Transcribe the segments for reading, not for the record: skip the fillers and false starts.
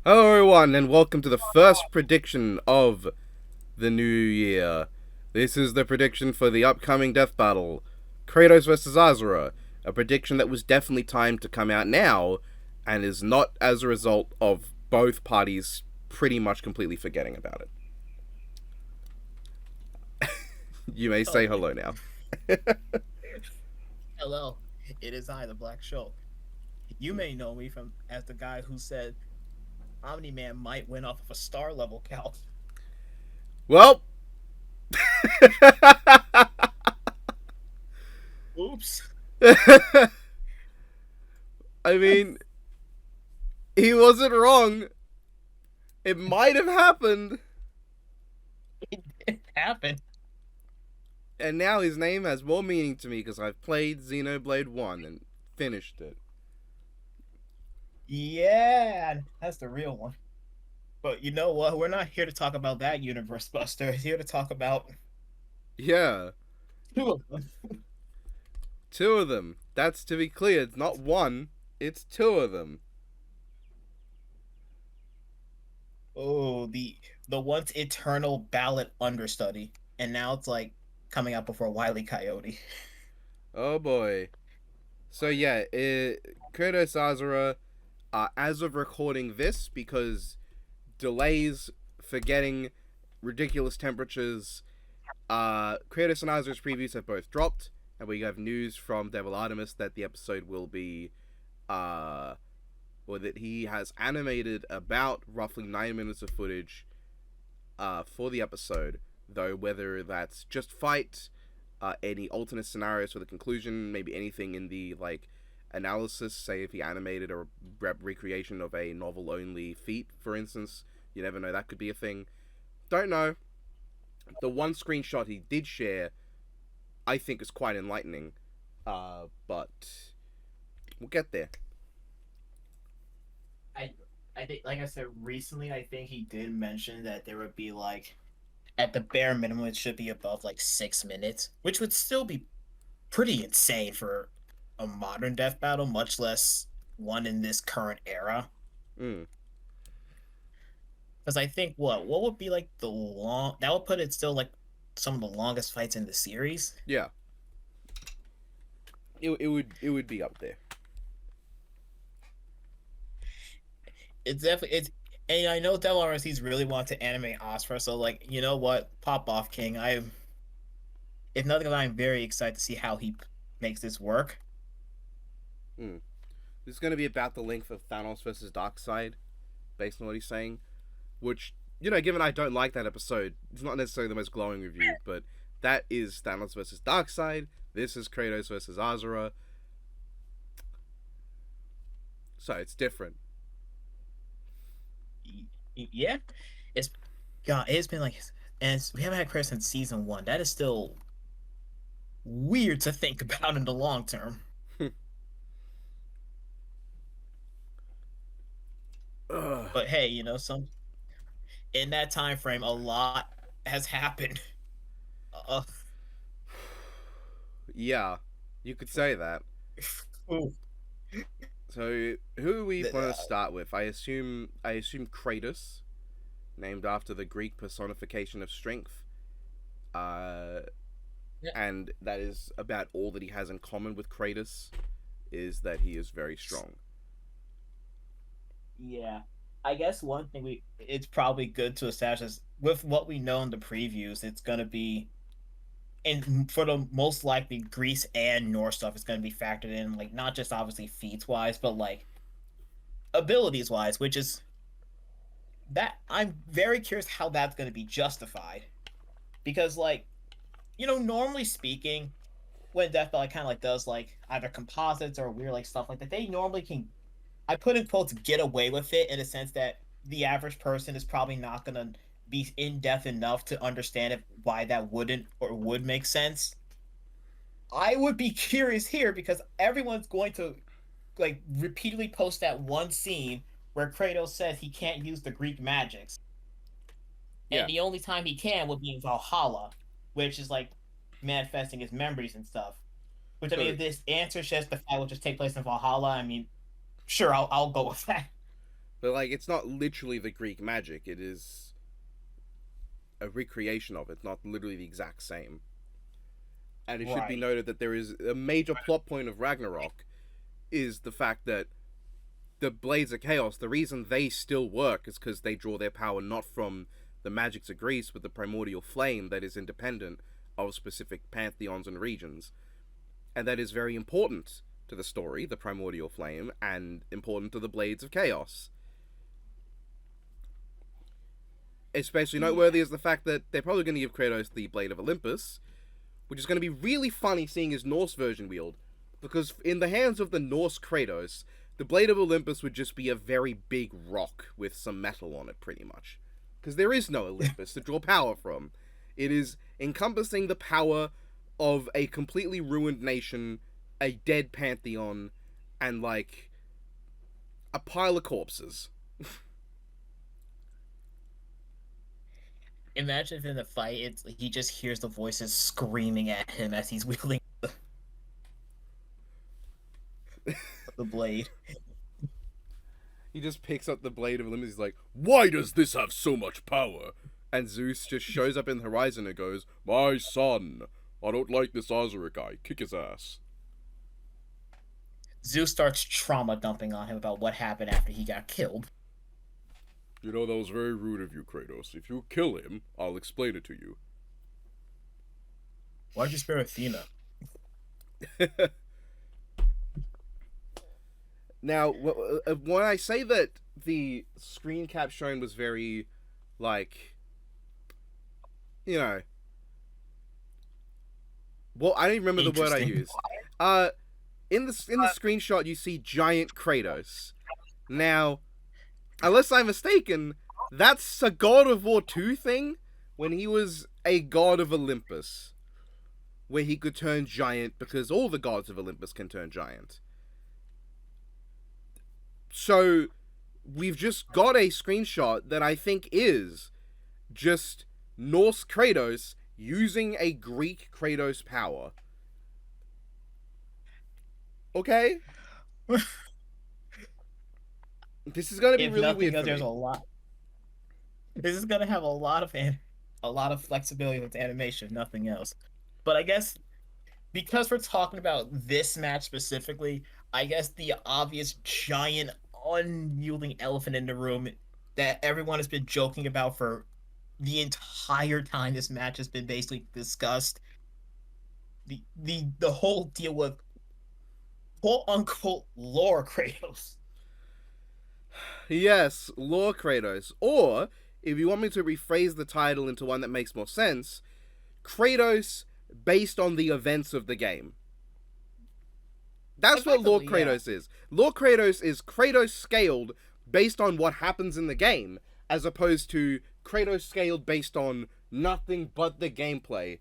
Hello, everyone, and welcome to the first prediction of the new year. This is the prediction for the upcoming death battle Kratos versus Asura, a prediction that was definitely timed to come out now and is not as a result of both parties pretty much completely forgetting about it. You may say Okay. hello now. Hello. It is I, the Black Shulk. You may know me from as the guy who said Omni Man might win off of a star level count. Well, Oops. I mean, he wasn't wrong. It might have happened, It happened. and now his name has more meaning to me because I've played Xenoblade 1 and finished it. Yeah, that's the real one. But you know what? We're not here to talk about that universe buster. We're here to talk about Yeah, two of them. two of them. That's to be clear. It's not one, it's two of them. Oh, the once eternal ballot understudy. And now it's like coming out before Wile E. Coyote. Oh boy. So yeah, Kratos Azura, as of recording this, because delays for getting ridiculous temperatures, Kratos and Azura's previews have both dropped, and we have news from Devil Artemis that the episode will be, uh, or that he has animated about roughly 9 minutes of footage for the episode, though whether that's just fight, any alternate scenarios for the conclusion, maybe anything in the like analysis, say if he animated a recreation of a novel only feat, for instance, you never know, that could be a thing. Don't know. The one screenshot he did share, I think, is quite enlightening, but we'll get there. I I think, like I said recently, I think he did mention that there would be like at the bare minimum it should be above like 6 minutes, which would still be pretty insane for a modern death battle, much less one in this current era. Mm, Because I think what would be like the long that would put it still like some of the longest fights in the series. yeah, it would be up there. It's definitely it's and I know Del RSC's really want to animate Asura, so like you know what, pop off, King. I if nothing, I'm very excited to see how he makes this work. Mm. This is going to be about the length of Thanos versus Darkseid, based on what he's saying. Which, given I don't like that episode, it's not necessarily the most glowing review, but that is Thanos versus Darkseid. This is Kratos versus Azura. So it's different. Yeah, it's God. It's been like, and we haven't had Chris since season one. That is still weird to think about in the long term. Ugh. But hey, some in that time frame, a lot has happened. Uh, Yeah, you could say that. ooh, So who are we the- going to start with? I assume Kratos, named after the Greek personification of strength. Uh, yeah, and that is about all that he has in common with Kratos, is that he is very strong. yeah. I guess one thing it's probably good to establish is with what we know in the previews, it's gonna be and for the most likely Greece and Norse stuff is going to be factored in, like not just obviously feats wise, but like abilities wise, which is that I'm very curious how that's going to be justified because like normally speaking, when Death Valley kind of like does like either composites or weird like stuff like that, they normally can I put in quotes get away with it in a sense that the average person is probably not going to be in depth enough to understand why that wouldn't or would make sense. I would be curious here because everyone's going to like repeatedly post that one scene where Kratos says he can't use the Greek magics, Yeah. and the only time he can would be in Valhalla, which is like manifesting his memories and stuff. Which I mean, So if this answer says the fight will just take place in Valhalla, I mean, sure, I'll go with that. But like, it's not literally the Greek magic. It is a recreation of it, not literally the exact same. And it should be Right. noted that there is a major plot point of Ragnarok is the fact that the Blades of Chaos, the reason they still work is because they draw their power not from the magics of Greece, but the primordial flame that is independent of specific pantheons and regions. And that is very important to the story, the primordial flame, and important to the Blades of Chaos. Especially Yeah. noteworthy is the fact that they're probably going to give Kratos the Blade of Olympus, which is going to be really funny seeing his Norse version wield, because in the hands of the Norse Kratos, the Blade of Olympus would just be a very big rock with some metal on it, pretty much. Because there is no Olympus to draw power from. It is encompassing the power of a completely ruined nation, a dead pantheon, and like a pile of corpses. Imagine if in the fight, it's he just hears the voices screaming at him as he's wielding the blade. He just picks up the Blade of Olympus. He's like, "Why does this have so much power?" And Zeus just shows up in the horizon and goes, "My son, I don't like this Asura guy. Kick his ass." Zeus starts trauma dumping on him about what happened after he got killed. You know, that was very rude of you, Kratos. If you kill him, I'll explain it to you. Why'd you spare Athena? Now, when I say that the screen cap shown was very, like, you know, well, I don't even remember the word I Interesting. used. In the screenshot, you see giant Kratos. Now, unless I'm mistaken, that's a God of War 2 thing when he was a god of Olympus, where he could turn giant because all the gods of Olympus can turn giant. So, we've just got a screenshot that I think is just Norse Kratos using a Greek Kratos power. Okay? This is gonna be If really nothing weird else, for there's me. a lot. This is gonna have a lot of flexibility with animation, nothing else. But I guess because we're talking about this match specifically, I guess the obvious giant unyielding elephant in the room that everyone has been joking about for the entire time this match has been basically discussed, the whole deal with quote unquote lore Kratos. Yes, Lore Kratos. Or, if you want me to rephrase the title into one that makes more sense, Kratos based on the events of the game. That's what Lord Effectively, yeah. Kratos is. Lord Kratos is Kratos scaled based on what happens in the game, as opposed to Kratos scaled based on nothing but the gameplay,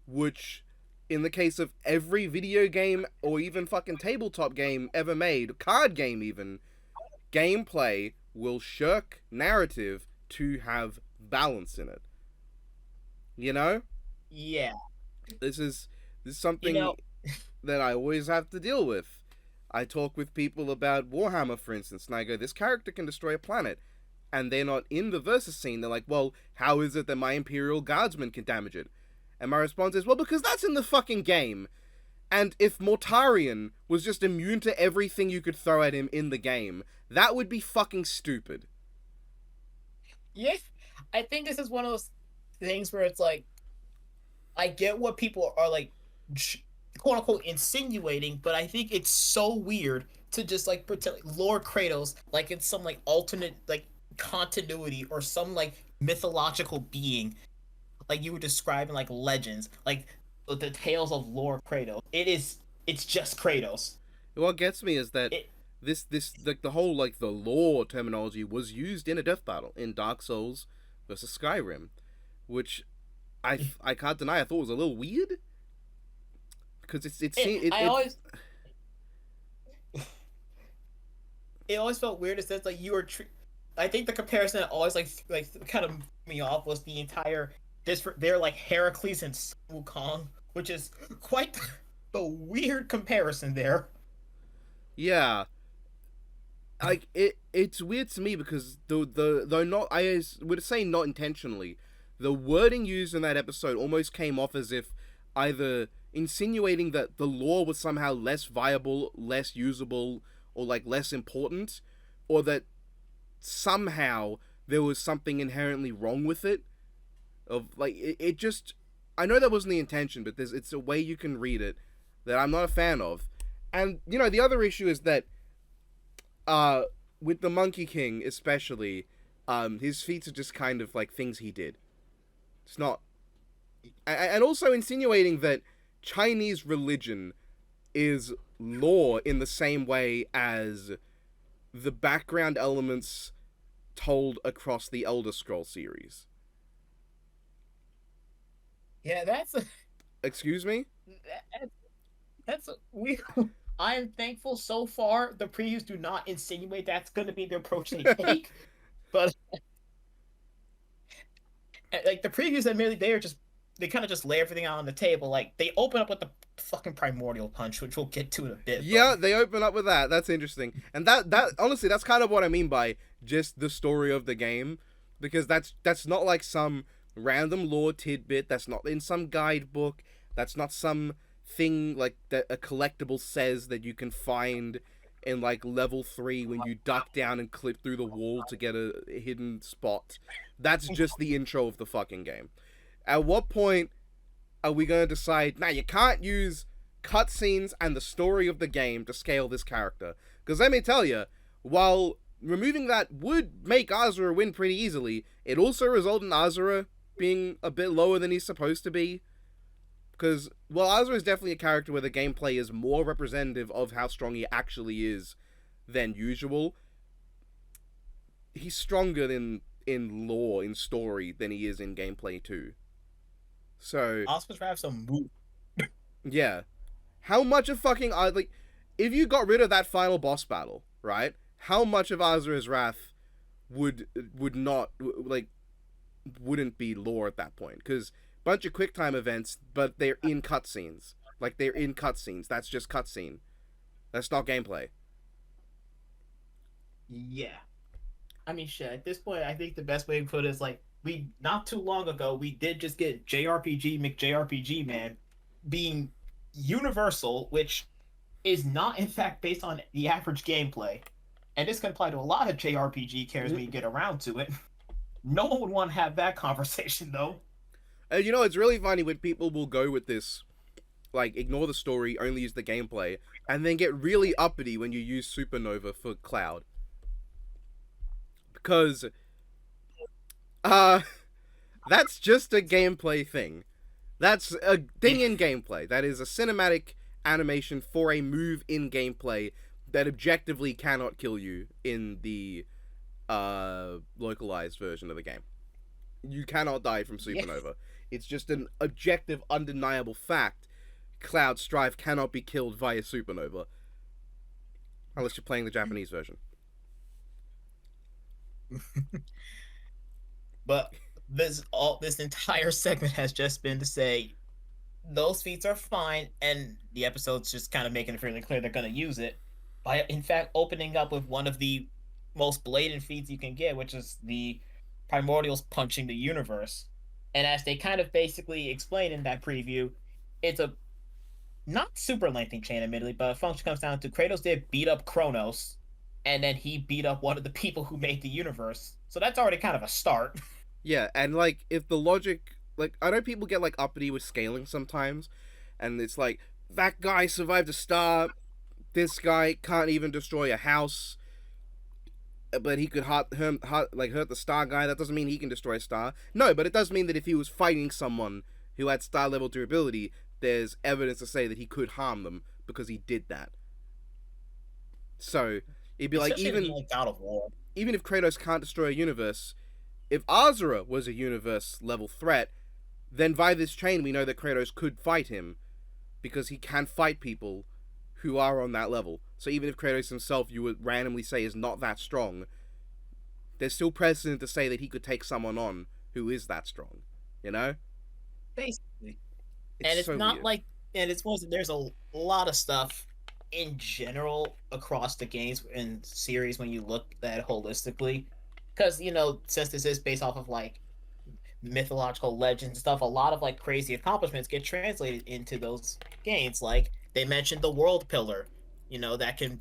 which, in the case of every video game or even fucking tabletop game ever made, card game even, gameplay will shirk narrative to have balance in it. You know? Yeah. This is You something know, that I always have to deal with. I talk with people about Warhammer, for instance, and I go, this character can destroy a planet. And they're not in the versus scene. They're like, well, how is it that my Imperial Guardsmen can damage it? And my response is, well, because that's in the fucking game. And if Mortarion was just immune to everything you could throw at him in the game, that would be fucking stupid. yeah, I think this is one of those things where it's like I get what people are like quote unquote insinuating, but I think it's so weird to just like pretend like Lord Kratos like it's some like alternate like continuity or some like mythological being like you were describing like legends like the tales of Lord Kratos. It's just Kratos. What gets me is that It this like the whole like the lore terminology was used in a death battle in Dark Souls versus Skyrim, which I can't deny I thought was a little weird because I always it always felt weird. It says like you were. I think the comparison that always like kind of me off was the entire this they're like Heracles and Wukong, which is quite the weird comparison there. yeah. like it's weird to me because the though not I would say not intentionally, the wording used in that episode almost came off as if either insinuating that the law was somehow less viable, less usable, or like less important, or that somehow there was something inherently wrong with it. Of like it just, I know that wasn't the intention, but it's a way you can read it that I'm not a fan of. And the other issue is that uh with the Monkey King especially, his feats are just kind of like things he did. It's not, and also insinuating that Chinese religion is lore in the same way as the background elements told across the Elder Scroll series. Yeah, that's a, Excuse me? that's a, we. I am thankful so far the previews do not insinuate that's going to be the approach they take, but like the previews admittedly they kind of just lay everything out on the table. Like they open up with the fucking primordial punch, which we'll get to in a bit. But Yeah, they open up with that. That's interesting. And that honestly, that's kind of what I mean by just the story of the game, because that's not like some random lore tidbit. That's not in some guidebook. That's not some thing like that a collectible says that you can find in like level 3 when you duck down and clip through the wall to get a hidden spot. That's just the intro of the fucking game. At what point are we going to decide, now you can't use cutscenes and the story of the game to scale this character? Because let me tell you, while removing that would make Asura win pretty easily, it also resulted in Asura being a bit lower than he's supposed to be. Because, well, Asura is definitely a character where the gameplay is more representative of how strong he actually is than usual. He's stronger in lore, in story, than he is in gameplay too. So, I was supposed to have some move. yeah. How much of fucking like, if you got rid of that final boss battle, right? How much of Asura's Wrath would not like wouldn't be lore at that point? Because bunch of quick time events, but they're in cutscenes. Like they're in cutscenes. That's just cutscene. That's not gameplay. Yeah, I mean, shit. At this point, I think the best way to put it is like we not too long ago we did just get JRPG McJRPG man being universal, which is not in fact based on the average gameplay. And this can apply to a lot of JRPG characters when you get around to it. No one would want to have that conversation though. And it's really funny when people will go with this, like ignore the story, only use the gameplay, and then get really uppity when you use Supernova for Cloud. Because uh that's just a gameplay thing. That's a thing in gameplay. That is a cinematic animation for a move in gameplay that objectively cannot kill you in the localized version of the game. You cannot die from Supernova. Yeah. It's just an objective, undeniable fact. Cloud Strife cannot be killed via Supernova. Unless you're playing the Japanese version. But this entire segment has just been to say those feats are fine, and the episode's just kind of making it fairly clear they're going to use it by, in fact, opening up with one of the most blatant feats you can get, which is the primordials punching the universe. And as they kind of basically explain in that preview, it's a not super lengthy chain, admittedly, but a function comes down to Kratos did beat up Kronos, and then he beat up one of the people who made the universe. So that's already kind of a start. Yeah, and like if the logic, like I know people get like uppity with scaling sometimes, and it's like that guy survived a star, this guy can't even destroy a house, but he could hurt the star guy. That doesn't mean he can destroy a star. No, but it does mean that if he was fighting someone who had star level durability, there's evidence to say that he could harm them because he did that. So it'd be like even like God of War. Even if Kratos can't destroy a universe, if Asura was a universe level threat, then via this chain we know that Kratos could fight him because he can fight people who are on that level. So even if Kratos himself you would randomly say is not that strong, there's still precedent to say that he could take someone on who is that strong. You know? Basically. It's so not weird. Like, and it's there's a lot of stuff in general across the games and series when you look at it holistically, because since this is based off of like mythological legends and stuff, a lot of like crazy accomplishments get translated into those games. Like they mentioned the world pillar, that can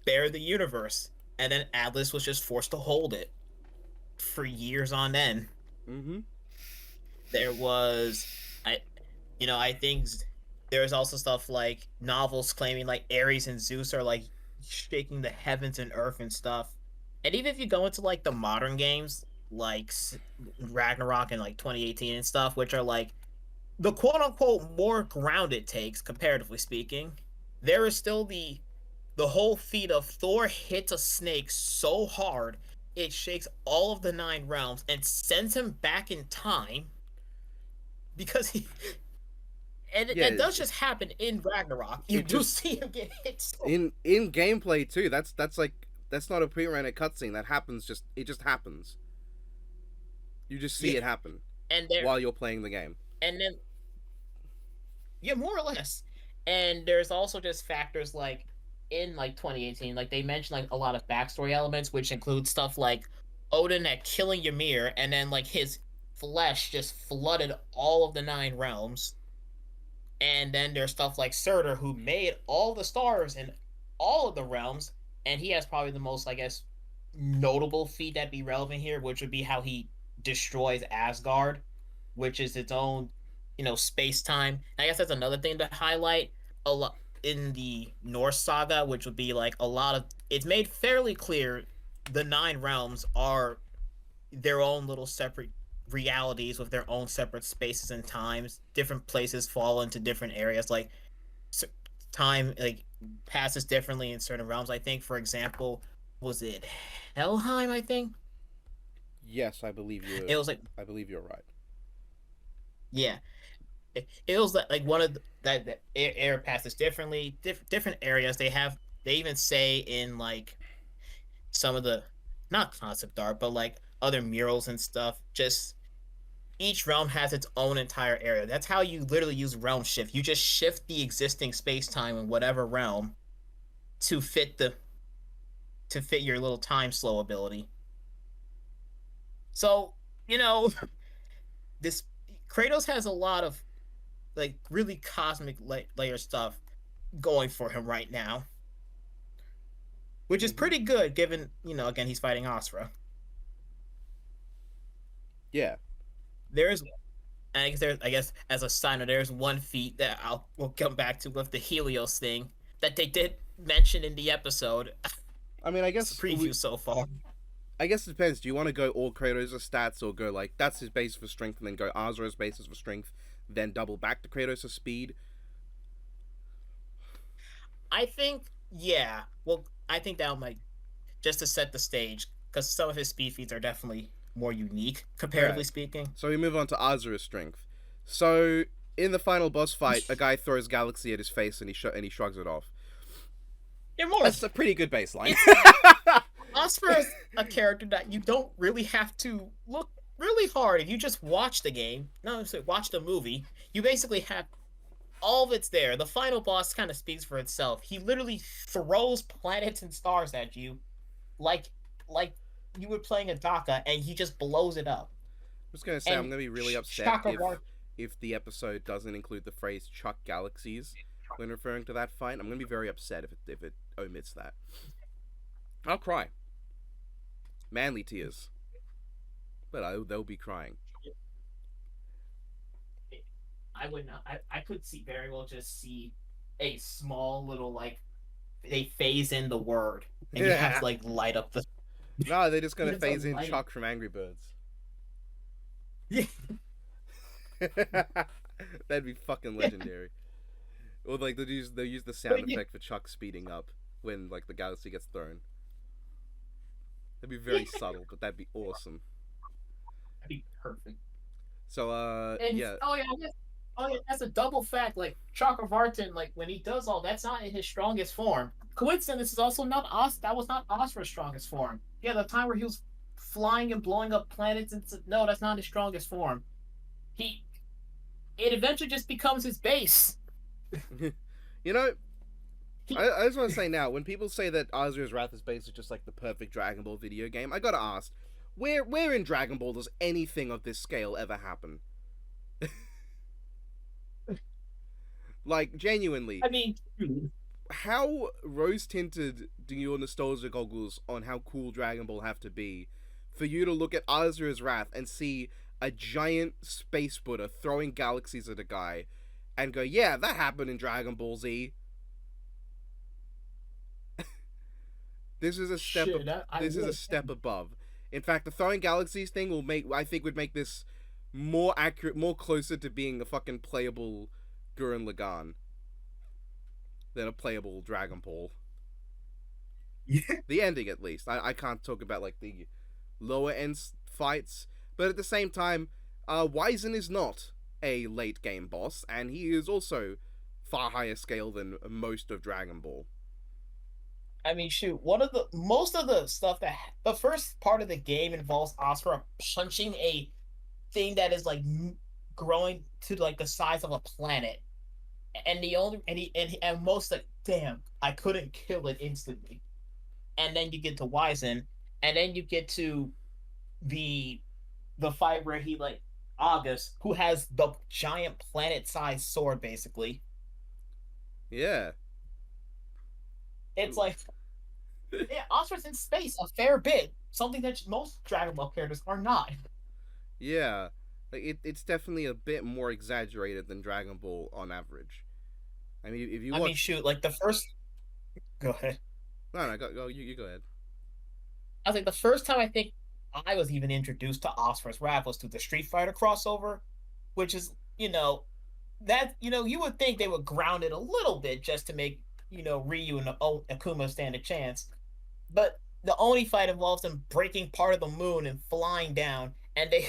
bear the universe, and then Atlas was just forced to hold it for years on end. Mm-hmm. There was, I, I think there's also stuff like novels claiming like Ares and Zeus are like shaking the heavens and earth and stuff. And even if you go into like the modern games like Ragnarok and like 2018 and stuff, which are like the quote unquote more grounded takes comparatively speaking, there is still the whole feat of Thor hits a snake so hard it shakes all of the nine realms and sends him back in time because he and that Yeah, does just happen in Ragnarok. You it do just see him get hit so in gameplay too. That's like that's not a pre-rendered cutscene. That happens. It just happens. You just see yeah. it happen And there while you're playing the game. and then yeah, more or less. And there's also just factors like in like 2018, like they mentioned like a lot of backstory elements, which include stuff like Odin at killing Ymir, and then like his flesh just flooded all of the nine realms. And then there's stuff like Surtur, who made all the stars in all of the realms, and he has probably the most, I guess, notable feat that'd be relevant here, which would be how he destroys Asgard, which is its own, space time. I guess that's another thing to highlight a lot in the Norse saga, which would be like a lot of. It's made fairly clear the nine realms are their own little separate realities with their own separate spaces and times. Different places fall into different areas. Like time like passes differently in certain realms. I think, for example, was it Helheim? I think Yes, I believe you. it was like I believe you're right. yeah. It was like one of that air passes differently. Different areas they even say in like some of the not concept art, but like other murals and stuff. Just each realm has its own entire area. That's how you literally use realm shift. You just shift the existing space time in whatever realm to fit your little time slow ability. So, you know, this Kratos has a lot of like really cosmic layer stuff going for him right now, which is Mm-hmm. pretty good given, again, he's fighting Asura. Yeah. There's I guess as a signer, there's one feat that we'll come back to with the Helios thing that they did mention in the episode. I mean, It's a preview so far. I guess it depends. Do you want to go all Kratos' stats, or go like that's his base for strength, and then go Azura's basis for strength, then double back to Kratos' speed? I think, yeah. Well, I think that might just to set the stage because some of his speed feats are definitely more unique, All comparatively right. speaking. So we move on to Azura's strength. So in the final boss fight, a guy throws Galaxy at his face, and he shrugs it off. Yeah, more. That's a pretty good baseline. It's Oscar is a character that you don't really have to look really hard. If you just watch the game, no, sorry, watch the movie, you basically have all of it's there. The final boss kind of speaks for itself. He literally throws planets and stars at you, like like you were playing a Daka, and he just blows it up. I'm just gonna say I'm And gonna be really upset Chakravarti, if the episode doesn't include the phrase "chuck galaxies" when referring to that fight. I'm gonna be very upset if it omits that. I'll cry, manly tears, but they'll be crying. I would not. I could see very well just see a small little like they phase in the word, and you have Yeah. to like light up the. No, they're just You gonna have to phase in light up. Chuck from Angry Birds. Yeah. That'd be fucking Yeah. legendary. Or like they'll use the sound But yeah, effect for Chuck speeding up when like the galaxy gets thrown. That'd be very yeah, subtle, but that'd be awesome. that'd be perfect. So And yeah. oh yeah, that's a double fact. Like Chakravartin, like when he does all, that's not in his strongest form. Coincidence is also not Os. That was not Oscar's strongest form. Yeah, the time where he was flying and blowing up planets and no, that's not his strongest form. He it eventually just becomes his base. You know, I just want to say now, when people say that Asura's Wrath is basically just like the perfect Dragon Ball video game, I gotta ask, where in Dragon Ball does anything of this scale ever happen? Like, genuinely, I mean, how rose tinted do your nostalgia goggles on how cool Dragon Ball have to be for you to look at Asura's Wrath and see a giant space Buddha throwing galaxies at a guy and go, yeah, that happened in Dragon Ball Z. This is a step. shit, I This is a really step am. above. In fact, the throwing galaxies thing will make. I think would make this more accurate, more closer to being a fucking playable Gurren Lagann than a playable Dragon Ball. Yeah. The ending, at least. I can't talk about like the lower end fights, but at the same time, Wizen is not a late game boss, and he is also far higher scale than most of Dragon Ball. I mean, shoot, one of the most of the stuff that the first part of the game involves Asura punching a thing that is like growing to like the size of a planet, and the only and most like, damn, I couldn't kill it instantly. And then you get to Wizen, and then you get to the the fight where he like August, who has the giant planet-sized sword, basically. Yeah. It's like, yeah, Asura's in space a fair bit, something that most Dragon Ball characters are not. Yeah. Like it's definitely a bit more exaggerated than Dragon Ball on average. I mean, if you I mean, watch, shoot, like the first. Go ahead. no, no, go, you go ahead. I was like, the first time I think I was even introduced to Asura's Wrath was through the Street Fighter crossover, which is, that you would think they would ground it a little bit just to make Ryu and Akuma stand a chance, but the only fight involves them breaking part of the moon and flying down, and they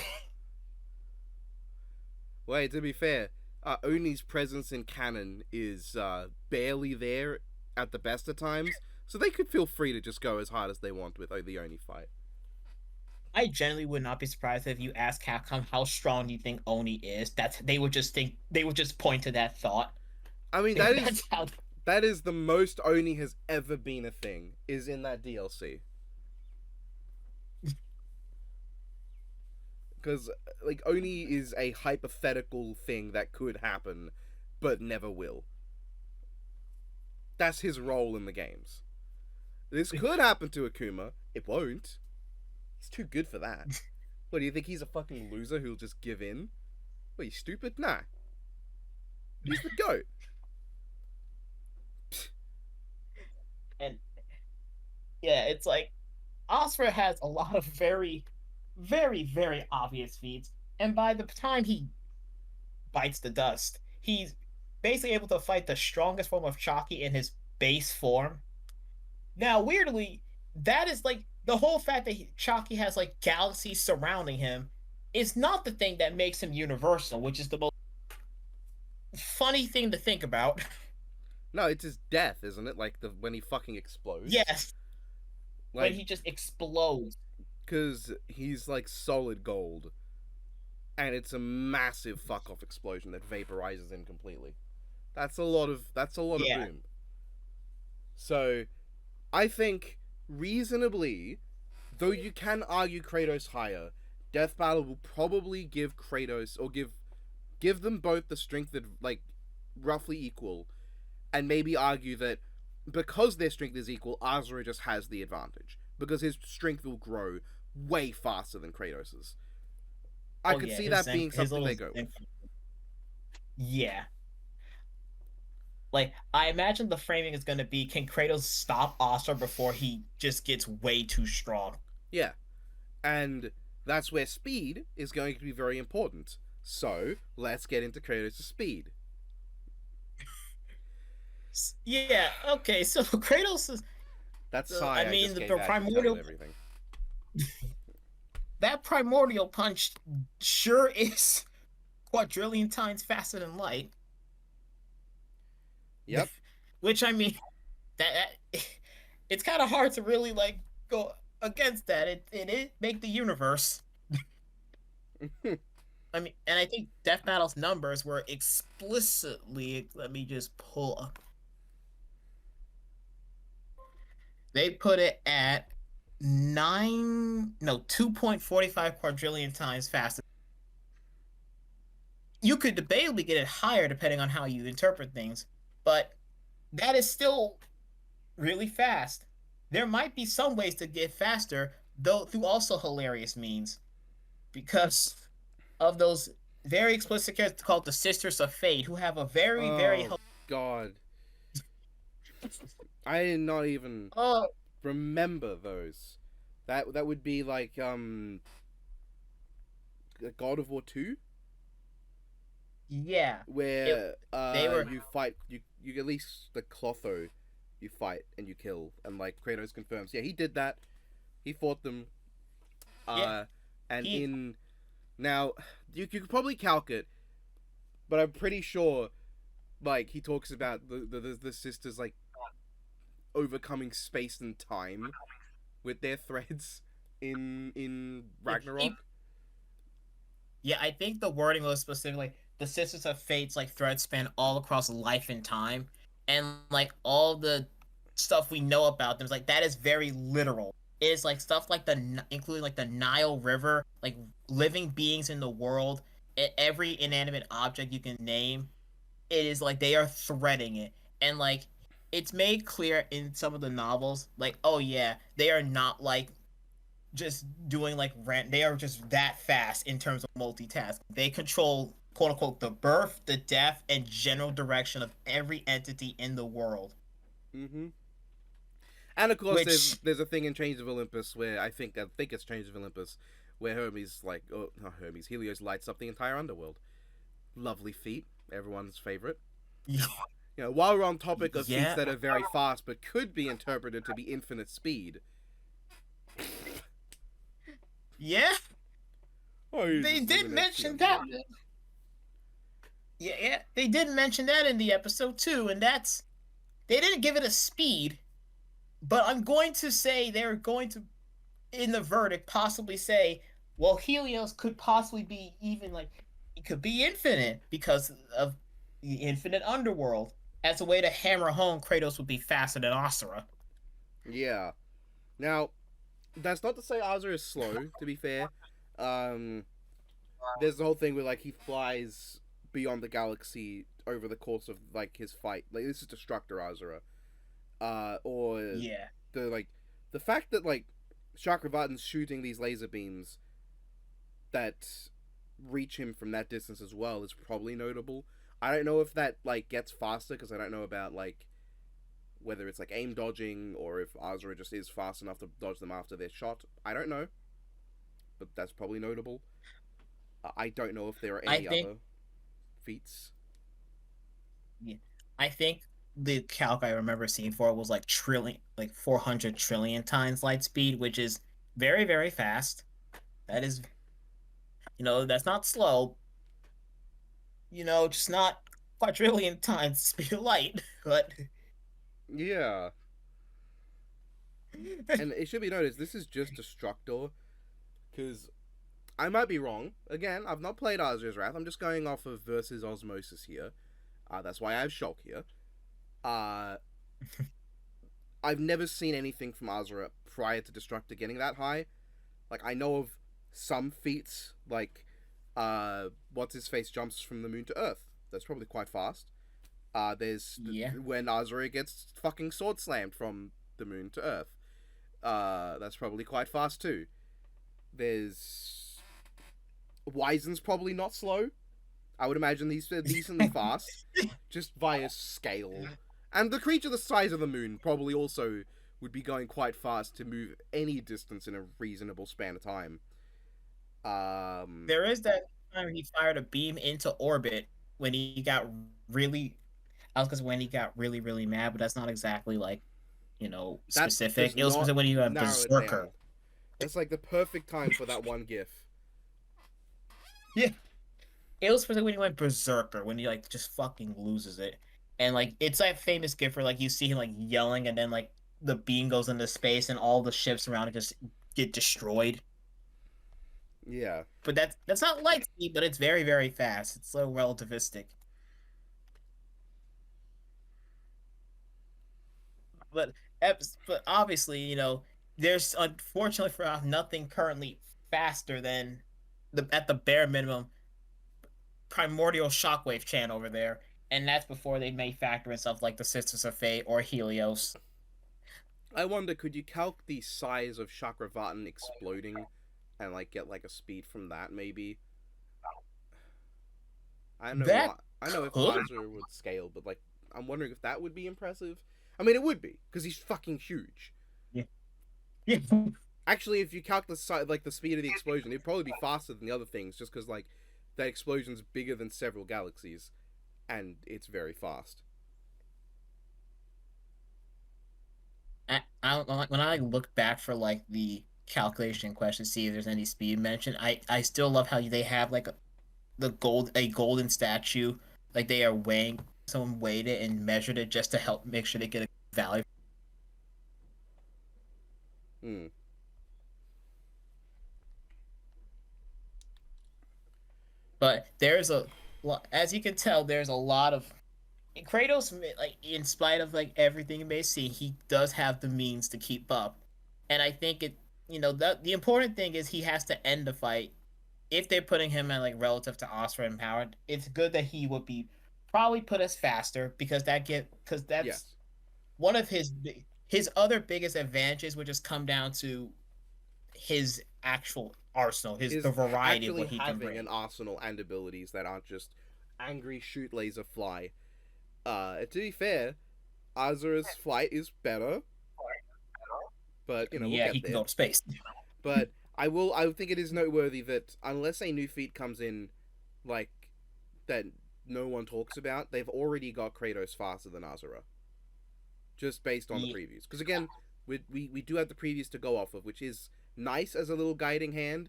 Wait, to be fair, Oni's presence in canon is barely there at the best of times, so they could feel free to just go as hard as they want with the Oni fight. I generally would not be surprised if you ask Capcom how strong do you think Oni is. That they would just point to that thought. I mean, That's how. that is the most Oni has ever been a thing is in that DLC. Because like Oni is a hypothetical thing that could happen, but never will. That's his role in the games. This could happen to Akuma. It won't. He's too good for that. What do you think? He's a fucking loser who'll just give in? What, you stupid? Nah. He's the goat. And yeah, it's like Asura has a lot of very, very, very obvious feats, and by the time he bites the dust, he's basically able to fight the strongest form of Chaki in his base form. Now, weirdly, that is like the whole fact that Chaki has like galaxies surrounding him is not the thing that makes him universal, which is the most funny thing to think about. No, it's his death, isn't it? Like the when he fucking explodes. Yes, when Like, he just explodes. because he's like solid gold, and it's a massive fuck off explosion that vaporizes him completely. That's a lot of Yeah. boom. So I think reasonably, though you can argue Kratos higher, Death Battle will probably give Kratos or give them both the strength that like roughly equal, and maybe argue that because their strength is equal, Asura just has the advantage because his strength will grow way faster than Kratos's. I Oh could yeah, see that being his something little they go with. yeah. Like I imagine the framing is going to be: can Kratos stop Asura before he just gets way too strong? Yeah, and that's where speed is going to be very important. So let's get into Kratos' speed. Yeah. Okay. So Kratos is. That I sigh I mean, just gave the out should tell you primordial everything. that primordial punch sure is quadrillion times faster than light. Yep. Which I mean, that it's kind of hard to really like go against that. It make the universe. I mean, and I think Death Battle's numbers were explicitly. Let me just pull up. They put it at 2.45 quadrillion times faster. You could debatably get it higher depending on how you interpret things, but that is still really fast. There might be some ways to get faster, though through also hilarious means, because of those very explicit characters called the Sisters of Fate, who have a very, very Oh God, I did not even oh remember those. That would be like God of War 2, yeah. It where they were you fight you at least the Clotho you fight and you kill, and like Kratos confirms, yeah, he did that. He fought them. yeah, Uh, and he in now you could probably calc it, but I'm pretty sure like he talks about the sisters like overcoming space and time with their threads in yeah, Ragnarok. yeah, I think the wording was specifically the Sisters of Fate's like thread span all across life and time, and like all the stuff we know about them is like that is very literal. It is like stuff like including like the Nile River, like living beings in the world, every inanimate object you can name. It is like they are threading it, and like it's made clear in some of the novels, like oh yeah, they are not like just doing like rant. They are just that fast in terms of multitasking. They control quote unquote the birth, the death, and general direction of every entity in the world. Mm-hmm. And of course, Which there's a thing in Chains of Olympus where I think it's Chains of Olympus, where Hermes like oh not Hermes Helios lights up the entire underworld. Lovely feat, everyone's favorite. You know, while we're on topic of feats yeah, that are very fast but could be interpreted to be infinite speed. yeah, Oh, they uses did luminescence. mention that. Yeah, they did mention that in the episode too, and that's they didn't give it a speed, but I'm going to say they're going to in the verdict possibly say, well, Helios could possibly be even like it could be infinite because of the infinite underworld. As a way to hammer home, Kratos would be faster than Asura. Yeah. Now, that's not to say Azure is slow. To be fair, um, there's the whole thing where like he flies beyond the galaxy over the course of like his fight. Like this is Destructor Azura. Or Yeah, the like the fact that like Chakravartin's shooting these laser beams that reach him from that distance as well is probably notable. I don't know if that like gets faster because I don't know about like whether it's like aim dodging or if Azura just is fast enough to dodge them after they're shot. I don't know, but that's probably notable. I don't know if there are I any think other feats. yeah, I think the calc I remember seeing for it was like trillion, like 400 trillion times light speed, which is very very fast. That is, that's not slow, just not quadrillion times the speed of light. But Yeah, and it should be noticed this is just Destructor because I might be wrong. Again, I've not played Azura's Wrath. I'm just going off of versus Osmosis here. That's why I have Shulk here. Uh, I've never seen anything from Azura prior to Destructor getting that high. Like I know of some feats, like what's his face jumps from the moon to Earth. That's probably quite fast. yeah, When Azura gets fucking sword slammed from the moon to Earth. That's probably quite fast too. There's Wizen's probably not slow. I would imagine he's decently fast, just via scale. And the creature the size of the moon probably also would be going quite fast to move any distance in a reasonable span of time. Um, there is that time he fired a beam into orbit when he got really. I was because when he got really really mad, but that's not exactly like that specific. does It was not specific when he went narrow it berserker. down. That's like the perfect time for that one gif. Yeah, it was specific when he went berserker when he like just fucking loses it, and like it's that famous gif where like you see him like yelling and then like the beam goes into space and all the ships around it just get destroyed. Yeah. But that's not light speed, but it's very very fast. It's so relativistic. But But obviously, there's unfortunately for us nothing currently faster than the at the bare minimum primordial shockwave chant over there, and that's before they may factor in stuff like the Sisters of Fate or Helios. I wonder, could you calc the size of Chakravartin exploding and like get like a speed from that maybe? I don't know That what I know if could, Azura would scale, but like I'm wondering if that would be impressive. I mean, it would be because he's fucking huge. yeah, yeah. Actually, if you calc the size, like the speed of the explosion, it'd probably be faster than the other things, just because like that explosion's bigger than several galaxies, and it's very fast. When I look back for like the calculation question, see if there's any speed mentioned. I still love how they have like a golden statue, like they are weighing someone weighed it and measured it just to help make sure they get a value. Hmm. But as you can tell, there's a lot of Kratos. Like in spite of like everything you may see, he does have the means to keep up, and I think that the important thing is he has to end the fight. If they're putting him at like relative to Asura empowered, it's good that he would be probably put as faster because that's Yes. one of his other biggest advantages would just come down to his actual arsenal, the Is variety of actually what he can having bring. an arsenal and abilities that aren't just angry shoot laser fly. To be fair, Azura's flight is better, but I mean, we'll yeah, get he can there. go to space. But I think it is noteworthy that unless a new feat comes in, like that no one talks about, they've already got Kratos faster than Azura, just based on the Yeah, previews. Because again, we do have the previews to go off of, which is nice as a little guiding hand,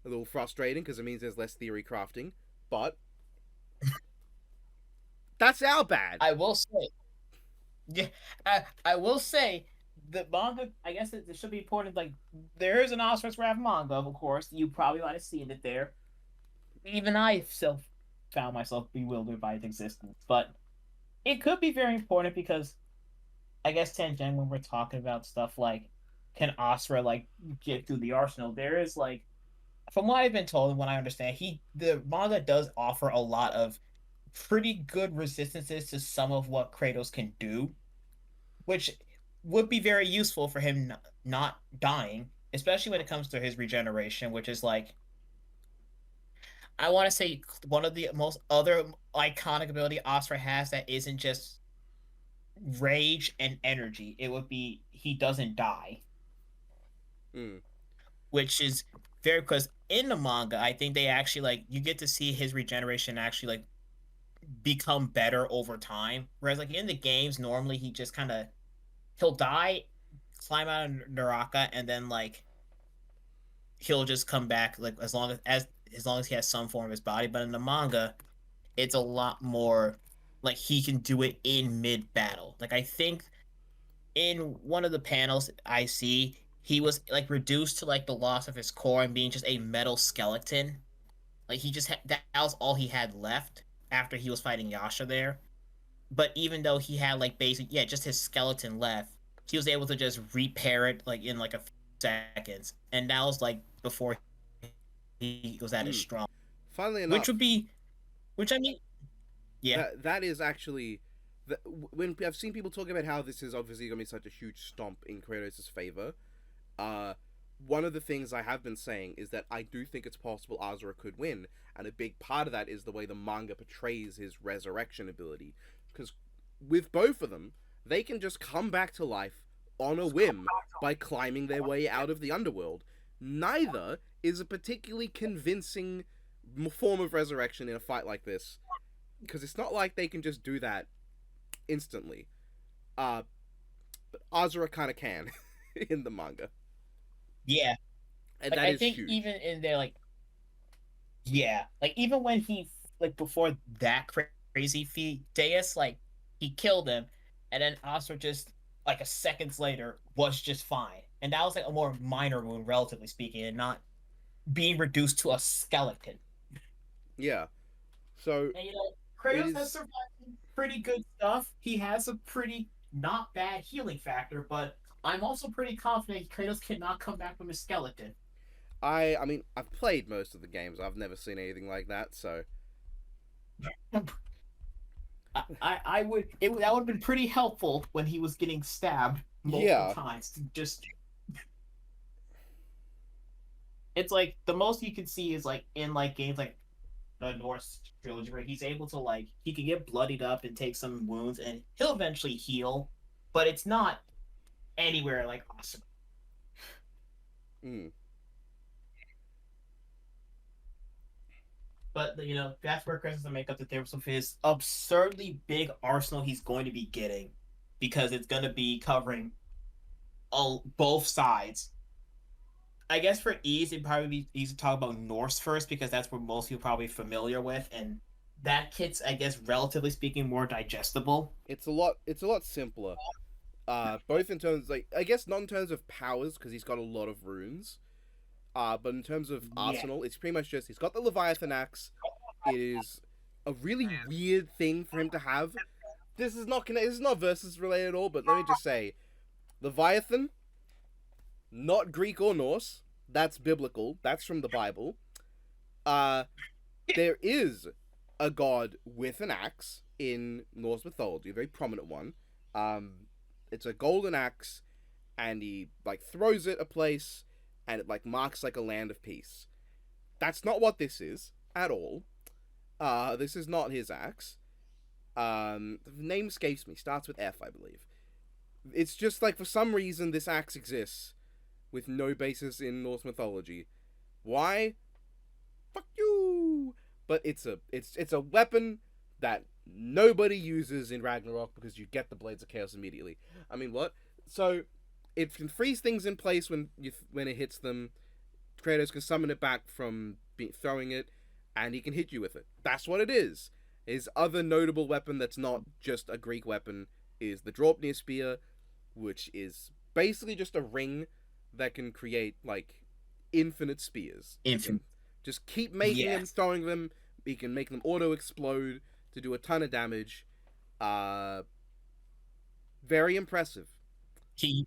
a little frustrating because it means there's less theory crafting, but that's our bad. I will say, yeah, I will say the manga. I guess it should be important. Like there is an Oscar's Wrath manga, of course. You probably might have seen it there. Even I still found myself bewildered by its existence, but it could be very important because I guess tangent when we're talking about stuff like can Asura like get through the arsenal, there is like from what I've been told and what I understand, the manga does offer a lot of pretty good resistances to some of what Kratos can do, which would be very useful for him not dying, especially when it comes to his regeneration, which is like I want to say one of the most other iconic ability Asura has that isn't just rage and energy. It would be he doesn't die, Mm, which is very because in the manga, I think they actually like you get to see his regeneration actually like become better over time. Whereas like in the games, normally he just kind of he'll die, climb out of Naraka, and then like he'll just come back like as long as he has some form of his body. But in the manga, it's a lot more like he can do it in mid battle. Like I think in one of the panels I see, he was like reduced to like the loss of his core and being just a metal skeleton. Like he just that was all he had left after he was fighting Yasha there. But even though he had like just his skeleton left, he was able to just repair it like in like a few seconds, and that was like before he was at his mm. strong, Funnily which would enough, be, which I mean, yeah, that is actually when I've seen people talk about how this is obviously going to be such a huge stomp in Kratos' favor. Uh, one of the things I have been saying is that I do think it's possible Azura could win, and a big part of that is the way the manga portrays his resurrection ability. Because with both of them, they can just come back to life on a whim by climbing their way out of the underworld. Neither is a particularly convincing form of resurrection in a fight like this, because it's not like they can just do that instantly. Uh, but Azura kind of can in the manga, yeah. and Like that I is think even huge. in there, like yeah, like even when he like before that crazy feat, Deus like he killed him, and then Asura just like a seconds later was just fine, and that was like a more minor wound, relatively speaking, and not being reduced to a skeleton. Yeah. So And it Kratos has is. survived pretty good stuff. He has a pretty not bad healing factor, but I'm also pretty confident Kratos cannot come back from his skeleton. I mean, I've played most of the games. I've never seen anything like that. So I would that would have been pretty helpful when he was getting stabbed multiple yeah, times. To just it's like the most you can see is like in like games like the Norse trilogy where he's able to like he can get bloodied up and take some wounds and he'll eventually heal, but it's not anywhere like awesome. mm, But that's where Chris has to make up the difference with his absurdly big arsenal he's going to be getting because it's going to be covering all both sides. I guess for ease, it'd probably be easy to talk about Norse first because that's where most people are probably familiar with, and that kit's, I guess, relatively speaking, more digestible. it's a lot simpler. Both in terms like I guess not in terms of powers because he's got a lot of runes. But in terms of Yeah, arsenal, it's pretty much just he's got the Leviathan axe. It is a really weird thing for him to have. This is not versus related at all. But let me just say, Leviathan, not Greek or Norse. That's biblical. That's from the Bible. Uh, there is a god with an axe in Norse mythology, a very prominent one. Um, it's a golden axe, and he like throws it a place, and it like marks like a land of peace. That's not what this is at all. This is not his axe. The name escapes me. Starts with F, I believe. It's just like for some reason this axe exists with no basis in Norse mythology. Why? Fuck you. But it's a weapon that nobody uses in Ragnarok because you get the Blades of Chaos immediately. I mean, what? So it can freeze things in place when it hits them. Kratos can summon it back from throwing it, and he can hit you with it. That's what it is. His other notable weapon that's not just a Greek weapon is the Draupnir spear, which is basically just a ring that can create like infinite spears. He can infant. just keep making them, Yes, throwing them. He can make them auto explode to do a ton of damage. Uh, very impressive. he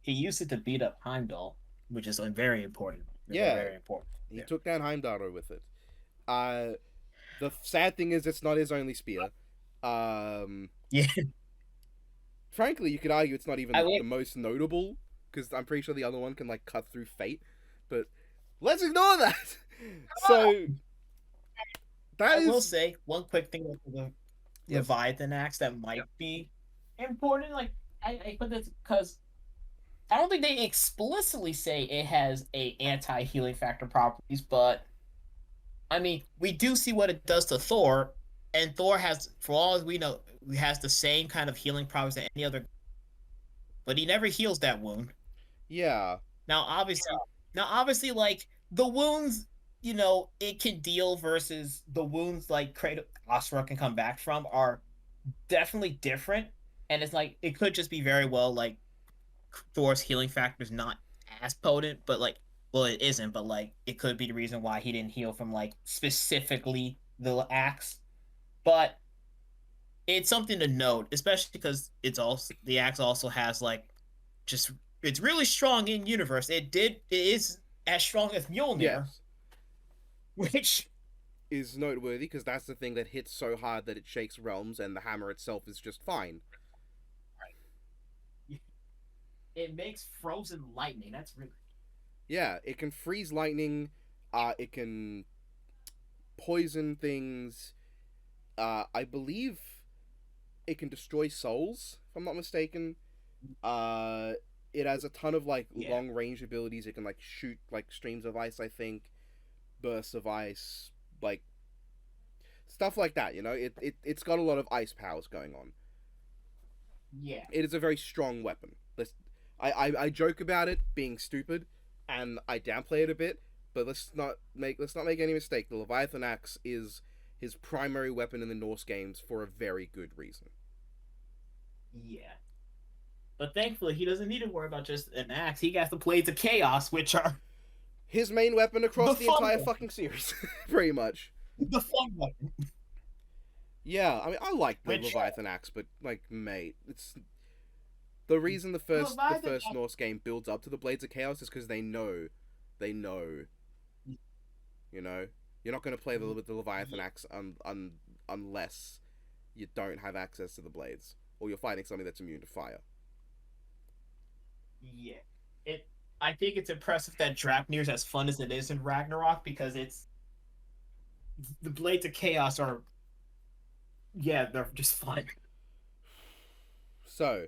he used it to beat up Heimdall, which is very important. Very Yeah, very important. he Yeah, took down Heimdall with it. Uh, the sad thing is, it's not his only spear. Um, yeah. Frankly, you could argue it's not I even will. the most notable because I'm pretty sure the other one can like cut through fate. But let's ignore that. So that I will is say one quick thing with the yes, Leviathan axe that might be important. Like I put this because I don't think they explicitly say it has a anti healing factor properties, but I mean we do see what it does to Thor, and Thor has, for all as we know, has the same kind of healing properties that any other, but he never heals that wound. yeah, Now obviously, like the wounds, it can deal versus the wounds like Kratos Asura can come back from are definitely different, and it's like it could just be very well like Thor's healing factor is not as potent, but like, well, it isn't, but like it could be the reason why he didn't heal from like specifically the axe. But it's something to note, especially because it's also the axe also has like just it's really strong in universe. It is as strong as Mjolnir, yes, which is noteworthy because that's the thing that hits so hard that it shakes realms, and the hammer itself is just fine. it makes frozen lightning. That's really Yeah, it can freeze lightning. It can poison things. I believe it can destroy souls, if I'm not mistaken. Uh, it has a ton of like yeah. long range abilities. It can like shoot like streams of ice, I think, bursts of ice, like stuff like that. It's got a lot of ice powers going on. Yeah. It is a very strong weapon. I joke about it being stupid, and I downplay it a bit. But let's not make any mistake. The Leviathan axe is his primary weapon in the Norse games for a very good reason. Yeah. But thankfully, he doesn't need to worry about just an axe. He got the Blades of Chaos, which are His main weapon the across the fun entire one. fucking series, pretty much. The fun one. Yeah, I mean, I like the Which Leviathan axe, but like, mate, it's the reason the Leviathan, first Norse game builds up to the Blades of Chaos is because they know, you know, you're not gonna play with the Leviathan yeah, axe unless you don't have access to the blades, or you're fighting something that's immune to fire. yeah. It. I think it's impressive that Draupnir's as fun as it is in Ragnarok because it's the Blades of Chaos are yeah they're just fun. So,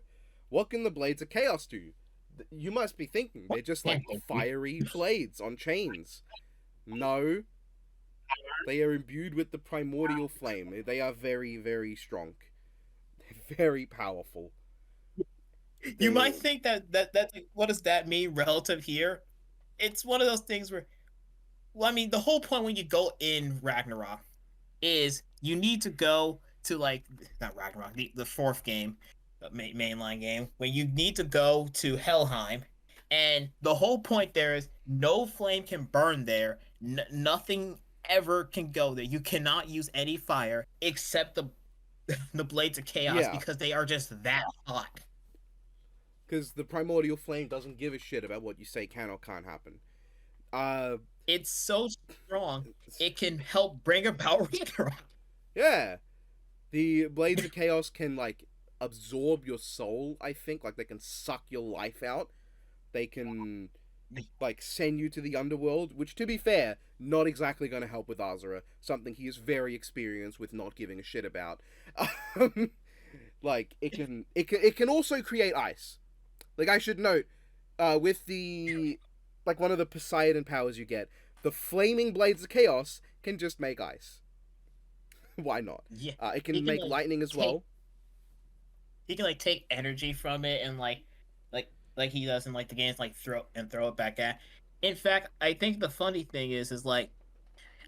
what can the Blades of Chaos do? You must be thinking they're What just can like they do? fiery blades on chains. No, they are imbued with the primordial flame. They are very, very strong. They're very powerful. You might They, think that what does that mean relative here? It's one of those things where well, I mean, the whole point when you go in Ragnarok is you need to go to like not Ragnarok, the fourth game, the mainline game, when you need to go to Helheim, and the whole point there is no flame can burn there, nothing ever can go there. You cannot use any fire except the blades of chaos yeah, because they are just that hot. because the primordial flame doesn't give a shit about what you say can or can't happen. Uh, It's so strong it can help bring about Ragnarok. yeah, the Blades of Chaos can like absorb your soul. I think like they can suck your life out. They can like send you to the underworld, which to be fair, not exactly going to help with Asura. Something he is very experienced with not giving a shit about. Um, like it can also create ice. Like I should note, with the like one of the Poseidon powers you get, the flaming blades of chaos can just make ice. Why not? Yeah, It he can can make like lightning as take well. he can like take energy from it and like he does in like the games like throw it back at. In fact, I think the funny thing is like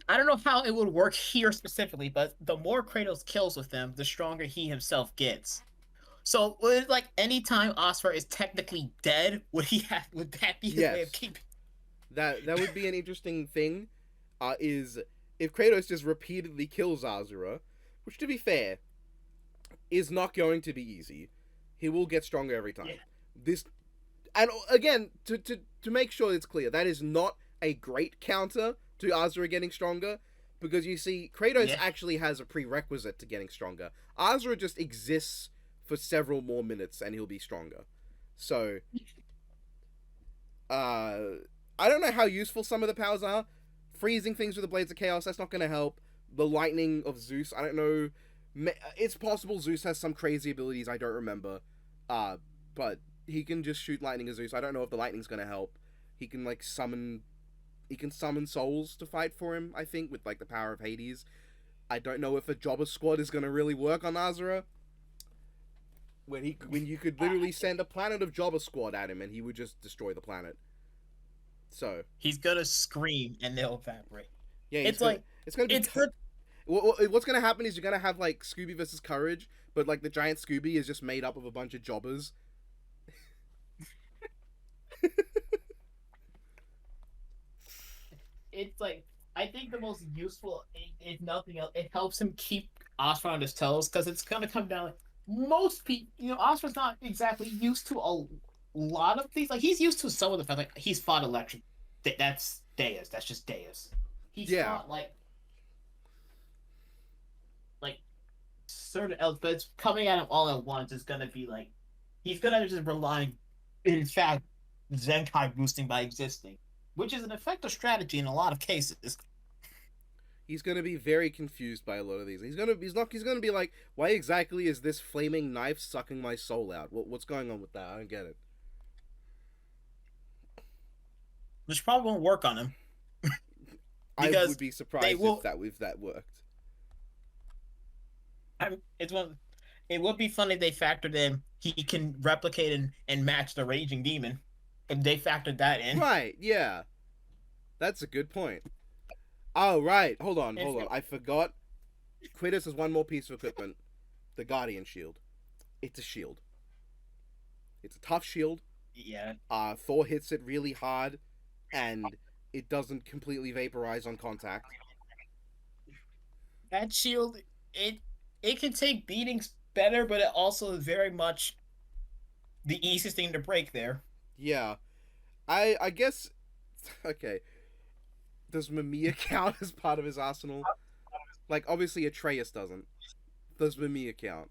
I don't know how it would work here specifically, but the more Kratos kills with them, the stronger he himself gets. So like anytime Asura is technically dead, would that be his way of Yes, keeping? that would be an interesting thing. Is if Kratos just repeatedly kills Azura, which to be fair is not going to be easy. He will get stronger every Yeah, time. This and again to make sure it's clear, that is not a great counter to Azura getting stronger, because you see Kratos yeah. actually has a prerequisite to getting stronger. Azura just exists for several more minutes and he'll be stronger. So uh I don't know how useful some of the powers are. Freezing things with the blades of chaos, that's not going to help. The lightning of Zeus, I don't know. It's possible Zeus has some crazy abilities I don't remember. Uh but he can just shoot lightning at Zeus. I don't know if the lightning's going to help. He can like summon souls to fight for him, I think, with like the power of Hades. I don't know if a Jobber squad is going to really work on Azura. When you could literally send a planet of Jobber squad at him and he would just destroy the planet. So, He's gonna scream and they'll evaporate. yeah, It's like it's going to be it's hurt. what's gonna happen is you're gonna have like Scooby versus Courage, but like the giant Scooby is just made up of a bunch of jobbers. It's like I think the most useful, if nothing else, it helps him keep Oscar on his toes because it's gonna come down. Like, most people, Oscar's not exactly used to a lot of things. Like he's used to some of the stuff. Like he's fought electric. That's Deus. That's just Deus. He's Yeah, fought like certain else, but it's coming at him all at once. Is gonna be like he's gonna just rely, in fact, Zenkai boosting by existing, which is an effective strategy in a lot of cases. he's gonna be very confused by a lot of these. He's gonna be like, why exactly is this flaming knife sucking my soul out? What's going on with that? I don't get it. Which probably won't work on him I would because be they surprised will. if that worked. It's one. It would be funny if they factored in he can replicate and match the raging demon, if they factored that in. Right? Yeah, that's a good point. Oh right, If hold on. I forgot. Kratos has one more piece of equipment: the Guardian Shield. It's a shield. It's a tough shield. yeah, Thor hits it really hard, and it doesn't completely vaporize on contact. that shield it. it can take beatings better, but it also is very much the easiest thing to break there. Yeah, I guess. Okay, does Mamiya count as part of his arsenal? Like, obviously Atreus doesn't. Does Mamiya count?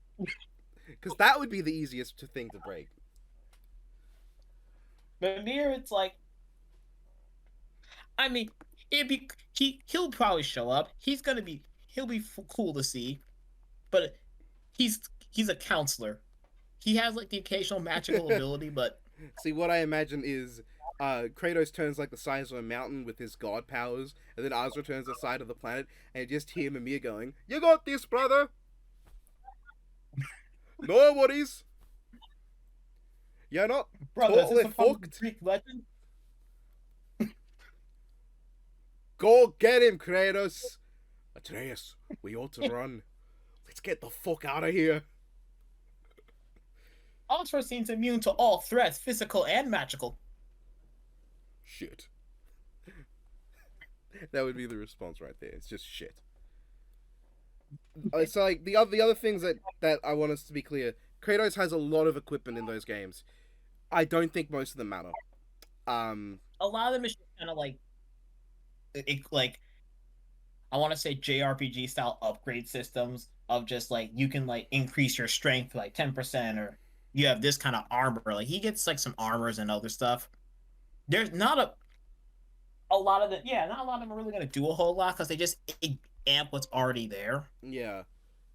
Because that would be the easiest thing to break. But here it's like, I mean, it'd be he'll probably show up. He'll be cool to see, but he's a counselor. He has like the occasional magical ability, but See, what I imagine is Kratos turns like the size of a mountain with his god powers, and then Asura turns the side of the planet, and you just hear Mimir going, "You got this, brother. No worries. You're not brother, is this totally a part of the fucked. Greek legend? Go get him, Kratos. Atreus, we ought to run. Let's get the fuck out of here." Ultra seems immune to all threats, physical and magical. Shit. That would be the response right there. It's just shit. So like the other things that I want us to be clear, Kratos has a lot of equipment in those games. I don't think most of them matter. Um, A lot of them is kind of like I want to say JRPG style upgrade systems of just like you can like increase your strength like 10% or you have this kind of armor. Like he gets like some armors and other stuff. There's not a lot of the yeah, not a lot of them are really gonna do a whole lot because they just amp what's already there. yeah,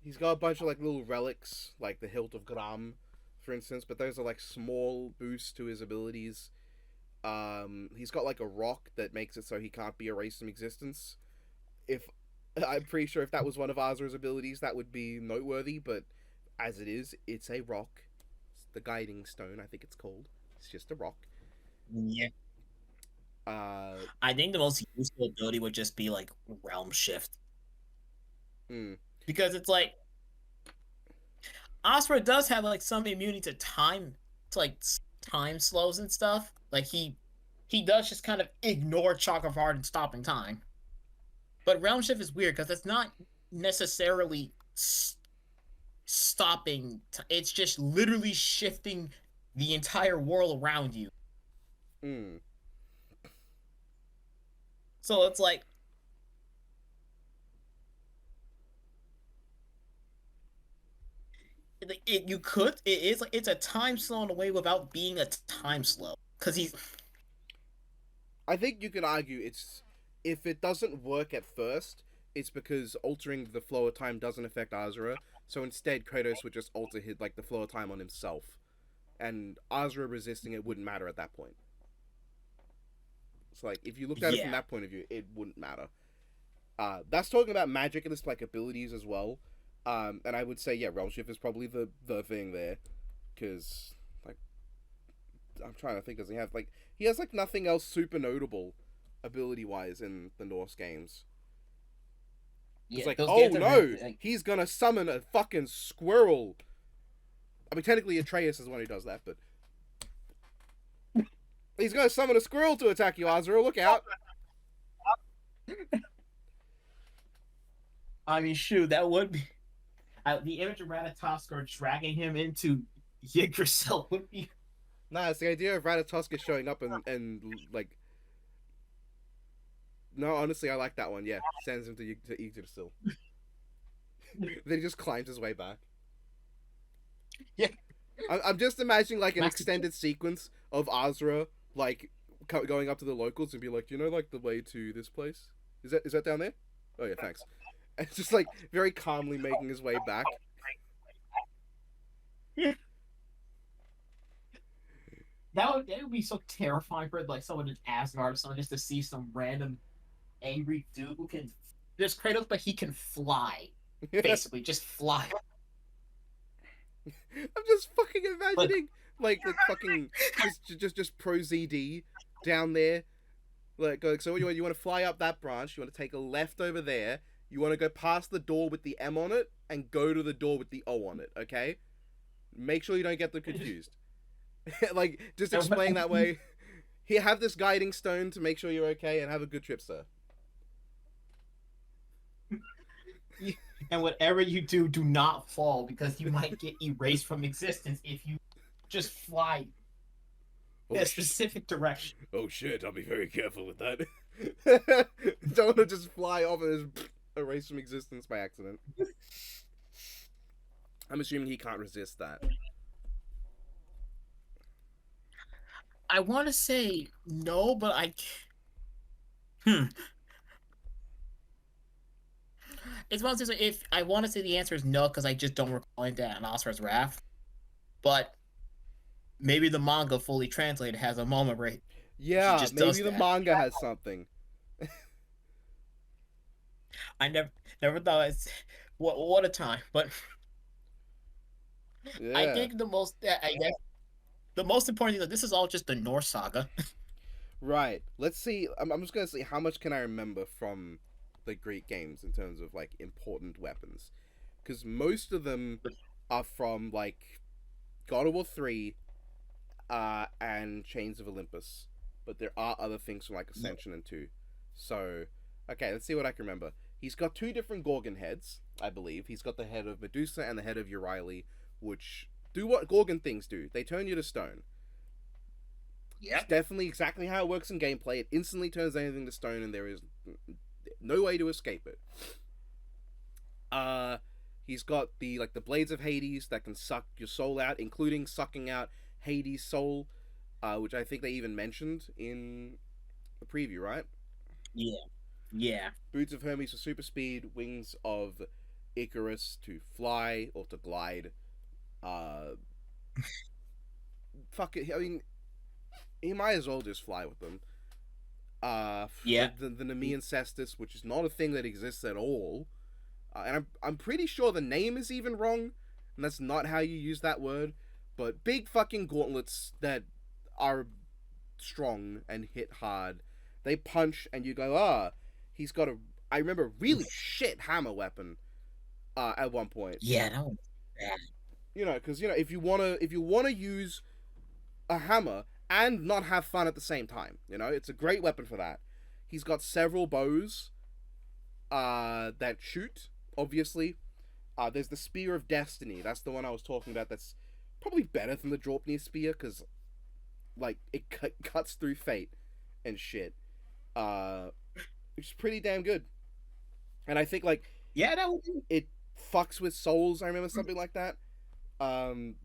he's got a bunch of like little relics, like the hilt of Gram, for instance, but those are like small boosts to his abilities. He's got like a rock that makes it so he can't be erased from existence. If I'm pretty sure if that was one of Azra's abilities, that would be noteworthy. But as it is, it's a rock. It's the guiding stone, I think it's called. It's just a rock. Yeah. Uh, I think the most useful ability would just be like realm shift mm, because it's like Asura does have like some immunity to like time slows and stuff. Like he does just kind of ignore Chalk of Heart and stopping time. But realm shift is weird because it's not necessarily stopping. It's just literally shifting the entire world around you. mm. So it's like you could it is like it's a time slow in a way without being a time slow because he's I think you can argue it's if it doesn't work at first, it's because altering the flow of time doesn't affect Azura. So instead, Kratos would just alter his like the flow of time on himself, and Azura resisting it wouldn't matter at that point. So like if you looked at it from yeah that point of view, it wouldn't matter. That's talking about magic and its like abilities as well. And I would say yeah, Realm Shift is probably the thing there, because like I'm trying to think, does he has like nothing else super notable ability wise in the Norse games. It's yeah like, those oh games are very no, like, he's gonna summon a fucking squirrel. I mean, technically Atreus is the one who does that, but he's gonna summon a squirrel to attack you, Azura. Look out! I mean shoot that would be the image of Ratatoskr dragging him into Yggdrasil would be Nah, it's the idea of Ratatoskr showing up and like. No, honestly, I like that one. Yeah, sends him to Yggdrasil. Then he just climbs his way back. yeah I'm just imagining like an Max extended sequence of Azra like going up to the locals and be like, "Do you know like the way to this place? Is that down there? Oh yeah, thanks." And just like very calmly making his way back. yeah. That would be so terrifying for like someone in Asgard or someone just to see some random angry dude who can there's Kratos but he can fly I'm basically just fly just fucking but imagining like fucking just pro ZD down there. Like so you want to fly up that branch? You want to take a left over there? You want to go past the door with the M on it and go to the door with the O on it. Okay. Make sure you don't get them confused. Like just explain that way. Here, have this guiding stone to make sure you're okay, and have a good trip, sir. And whatever you do, do not fall because you might get erased from existence if you just fly in Oh a specific direction. oh shit! I'll be very careful with that. Don't want to just fly off and just erase from existence by accident. I'm assuming he can't resist that. I want to say no, but hmm. It's one of those things, if I want to say the answer is no because I just don't recall that in Asura's Wrath, but maybe the manga fully translated has a moment where he Yeah, just maybe does the that. manga has something. I never thought it's what a time. But I Yeah. think I guess the most important thing is this is all just the Norse saga. Right. Let's see. I'm just gonna see how much can I remember from the Greek games in terms of like important weapons, because most of them are from like God of War 3, and Chains of Olympus, but there are other things from like Yeah. Ascension and 2. So, okay, let's see what I can remember. He's got two different Gorgon heads, I believe. He's got the head of Medusa and the head of Euryale, which do what Gorgon things do. They turn you to stone. It's Yep. definitely exactly how it works in gameplay. It instantly turns anything to stone, and there is no way to escape it. Uh, he's got the blades of Hades that can suck your soul out, including sucking out Hades' soul, which I think they even mentioned in the preview, right? Yeah. Yeah. Boots of Hermes for super speed, wings of Icarus to fly or to glide. Uh, fuck it. I mean, he might as well just fly with them. Yeah. The Nemean Cestus, which is not a thing that exists at all. And I'm pretty sure the name is even wrong, and that's not how you use that word. But big fucking gauntlets that are strong and hit hard. They punch, and you go, he's got a. I remember really shit hammer weapon. At one point, Yeah, that was bad. because if you wanna use a hammer and not have fun at the same time, it's a great weapon for that. He's got several bows, that shoot. Obviously, there's the Spear of Destiny. That's the one I was talking about. That's probably better than the Draupnir Spear because like it cuts through fate and shit, uh, which is pretty damn good. And I think like Yeah, that was it fucks with souls. I remember something like that. Um,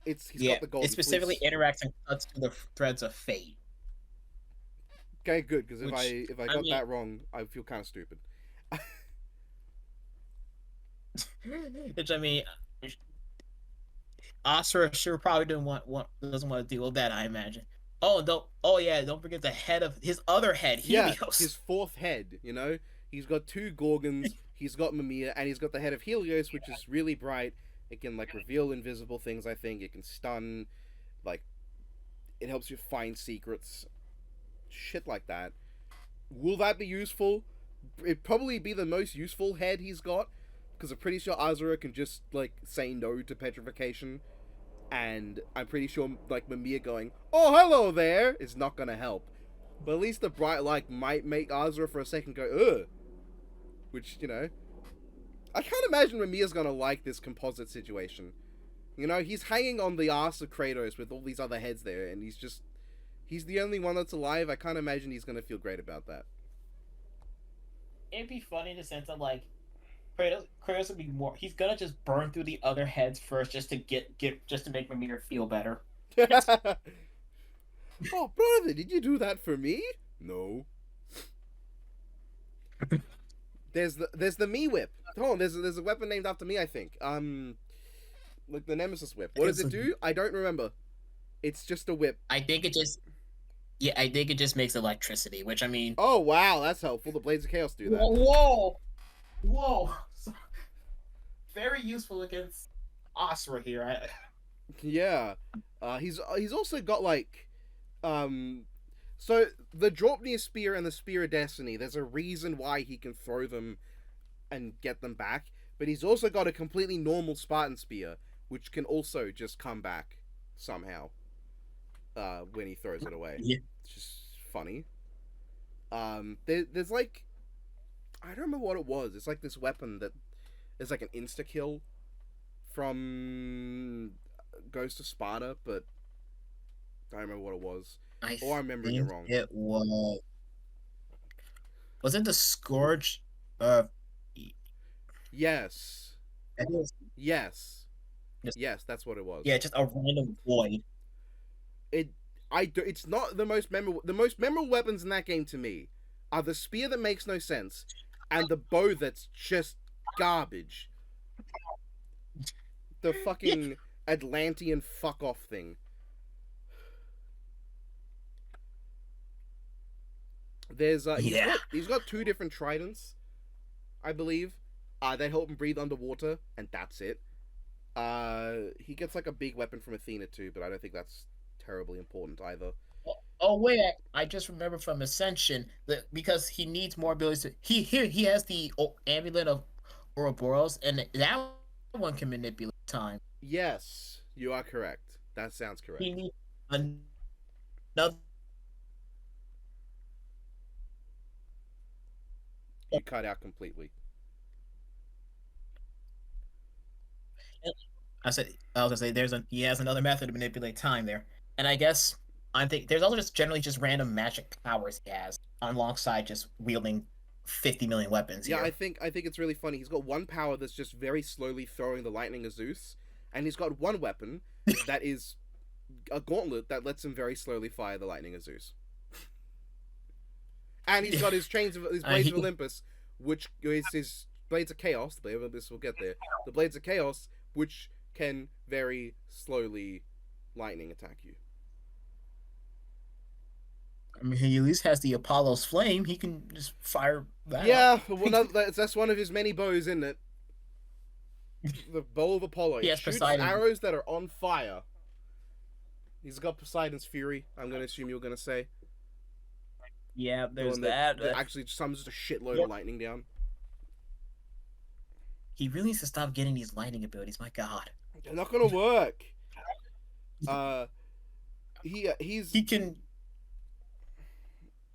he's yeah. got the It golden specifically fleece. interacts and cuts to the threads of fate, Okay, good because if I which if I I got mean, that wrong, I feel kind of stupid. which I mean, Asura sure probably doesn't want to deal with that. I imagine. Oh yeah, don't forget the head of his other head, Yeah, Helios. his fourth head. He's got two Gorgons. He's got Mimir, and he's got the head of Helios, which is really bright. It can like reveal invisible things. I think it can stun. Like it helps you find secrets. Shit like that. Will that be useful? It'd probably be the most useful head he's got, because I'm pretty sure Azura can just like say no to petrification, and I'm pretty sure like Mimir going, "Oh hello there," is not gonna help. But at least the bright light might make Azura for a second go, "Ugh," which I can't imagine Mimir's gonna like this composite situation. He's hanging on the ass of Kratos with all these other heads there, and he's the only one that's alive. I can't imagine he's gonna feel great about that. It'd be funny in the sense of like Kratos would be more. He's gonna just burn through the other heads first, just to get just to make Mimir feel better. Oh, brother, did you do that for me? No. There's the me whip. Hold on, there's a weapon named after me. I think. Like the Nemesis whip. What does it do? I don't remember. It's just a whip. I think it just yeah, I think it just makes electricity, which I mean, Oh wow, that's helpful. The Blades of Chaos do that. whoa, whoa, very useful against Asura here. Yeah. He's also got like, um, so the Draupnir spear and the Spear of Destiny. There's a reason why he can throw them and get them back, but he's also got a completely normal Spartan spear, which can also just come back somehow. When he throws it away, Yeah. it's just funny. There's like, I don't remember what it was. It's like this weapon that is like an insta kill from Ghost of Sparta, but I don't remember what it was, I or I'm remembering it think wrong. it was it the Scourge? Uh, Yes, it is yes, just yes. That's what it was. yeah, just a random void. It it's not the most memorable. The most memorable weapons in that game to me are the spear that makes no sense and the bow that's just garbage. The Yeah, fucking Atlantean fuck off thing. There's yeah. he's got two different tridents, I believe. That help him breathe underwater, and that's it. He gets like a big weapon from Athena too, but I don't think that's terribly important either. Oh wait, I just remember from Ascension that because he needs more abilities. He has the amulet of Ouroboros, and that one can manipulate time. Yes, you are correct. That sounds correct. He needs another. You cut out completely. I was gonna say he has another method to manipulate time there, and I guess I think there's also just generally just random magic powers he has alongside just wielding 50 million weapons Yeah, here. I think it's really funny. He's got one power that's just very slowly throwing the lightning of Zeus, and he's got one weapon that is a gauntlet that lets him very slowly fire the lightning of Zeus. And he's got his blades of He, Olympus, which is his blades of chaos. The blade of Olympus will get there. The blades of chaos, which can very slowly lightning attack you. I mean, he at least has the Apollo's flame. He can just fire that up. Yeah, well, that's one of his many bows, isn't it? The bow of Apollo. He It has shoots Poseidon. arrows that are on fire. He's got Poseidon's Fury. I'm gonna assume you're gonna say Yeah, the there's one that. that actually summons just a shitload Yep. of lightning down. He really needs to stop getting these lightning abilities. My God, They're not gonna work. Uh, he's he can.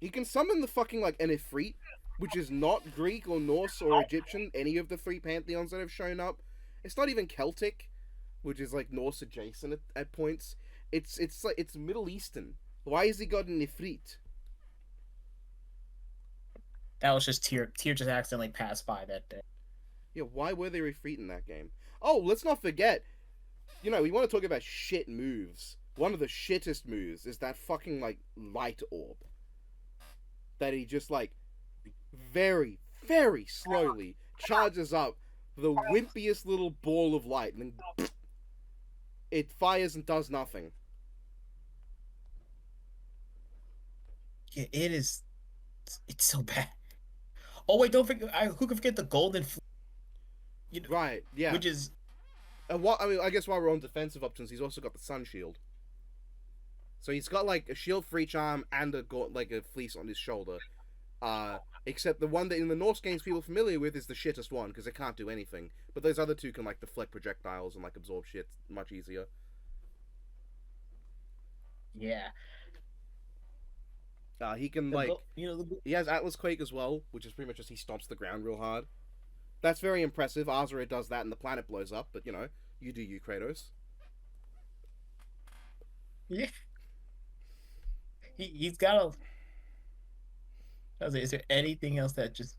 he can summon the fucking like an Ifrit, which is not Greek or Norse or Egyptian. Any of the three pantheons that have shown up. It's not even Celtic, which is like Norse adjacent at points. It's like it's Middle Eastern. Why has he got an Ifrit? That was just Tyr. Tyr just accidentally passed by that day. Yeah, why were they Ifrit in that game? Oh, let's not forget. You know, we want to talk about shit moves. One of the shittest moves is that fucking like light orb that he just like very, very slowly charges up the wimpiest little ball of light, and then it fires and does nothing. Yeah, it is. It's so bad. Oh wait, don't forget. Who can forget the golden? Right? Yeah. Which is What I mean, I guess while we're on defensive options, he's also got the sun shield. So he's got like a shield for each arm and like a fleece on his shoulder. Except the one that in the Norse games people are familiar with is the shittest one because it can't do anything. But those other two can like deflect projectiles and like absorb shit much easier. yeah. He can The like the, he has Atlas Quake as well, which is pretty much just he stomps the ground real hard. That's very impressive. Asura does that and the planet blows up, but you know, you do you, Kratos. yeah. He's got a. Is there anything else that just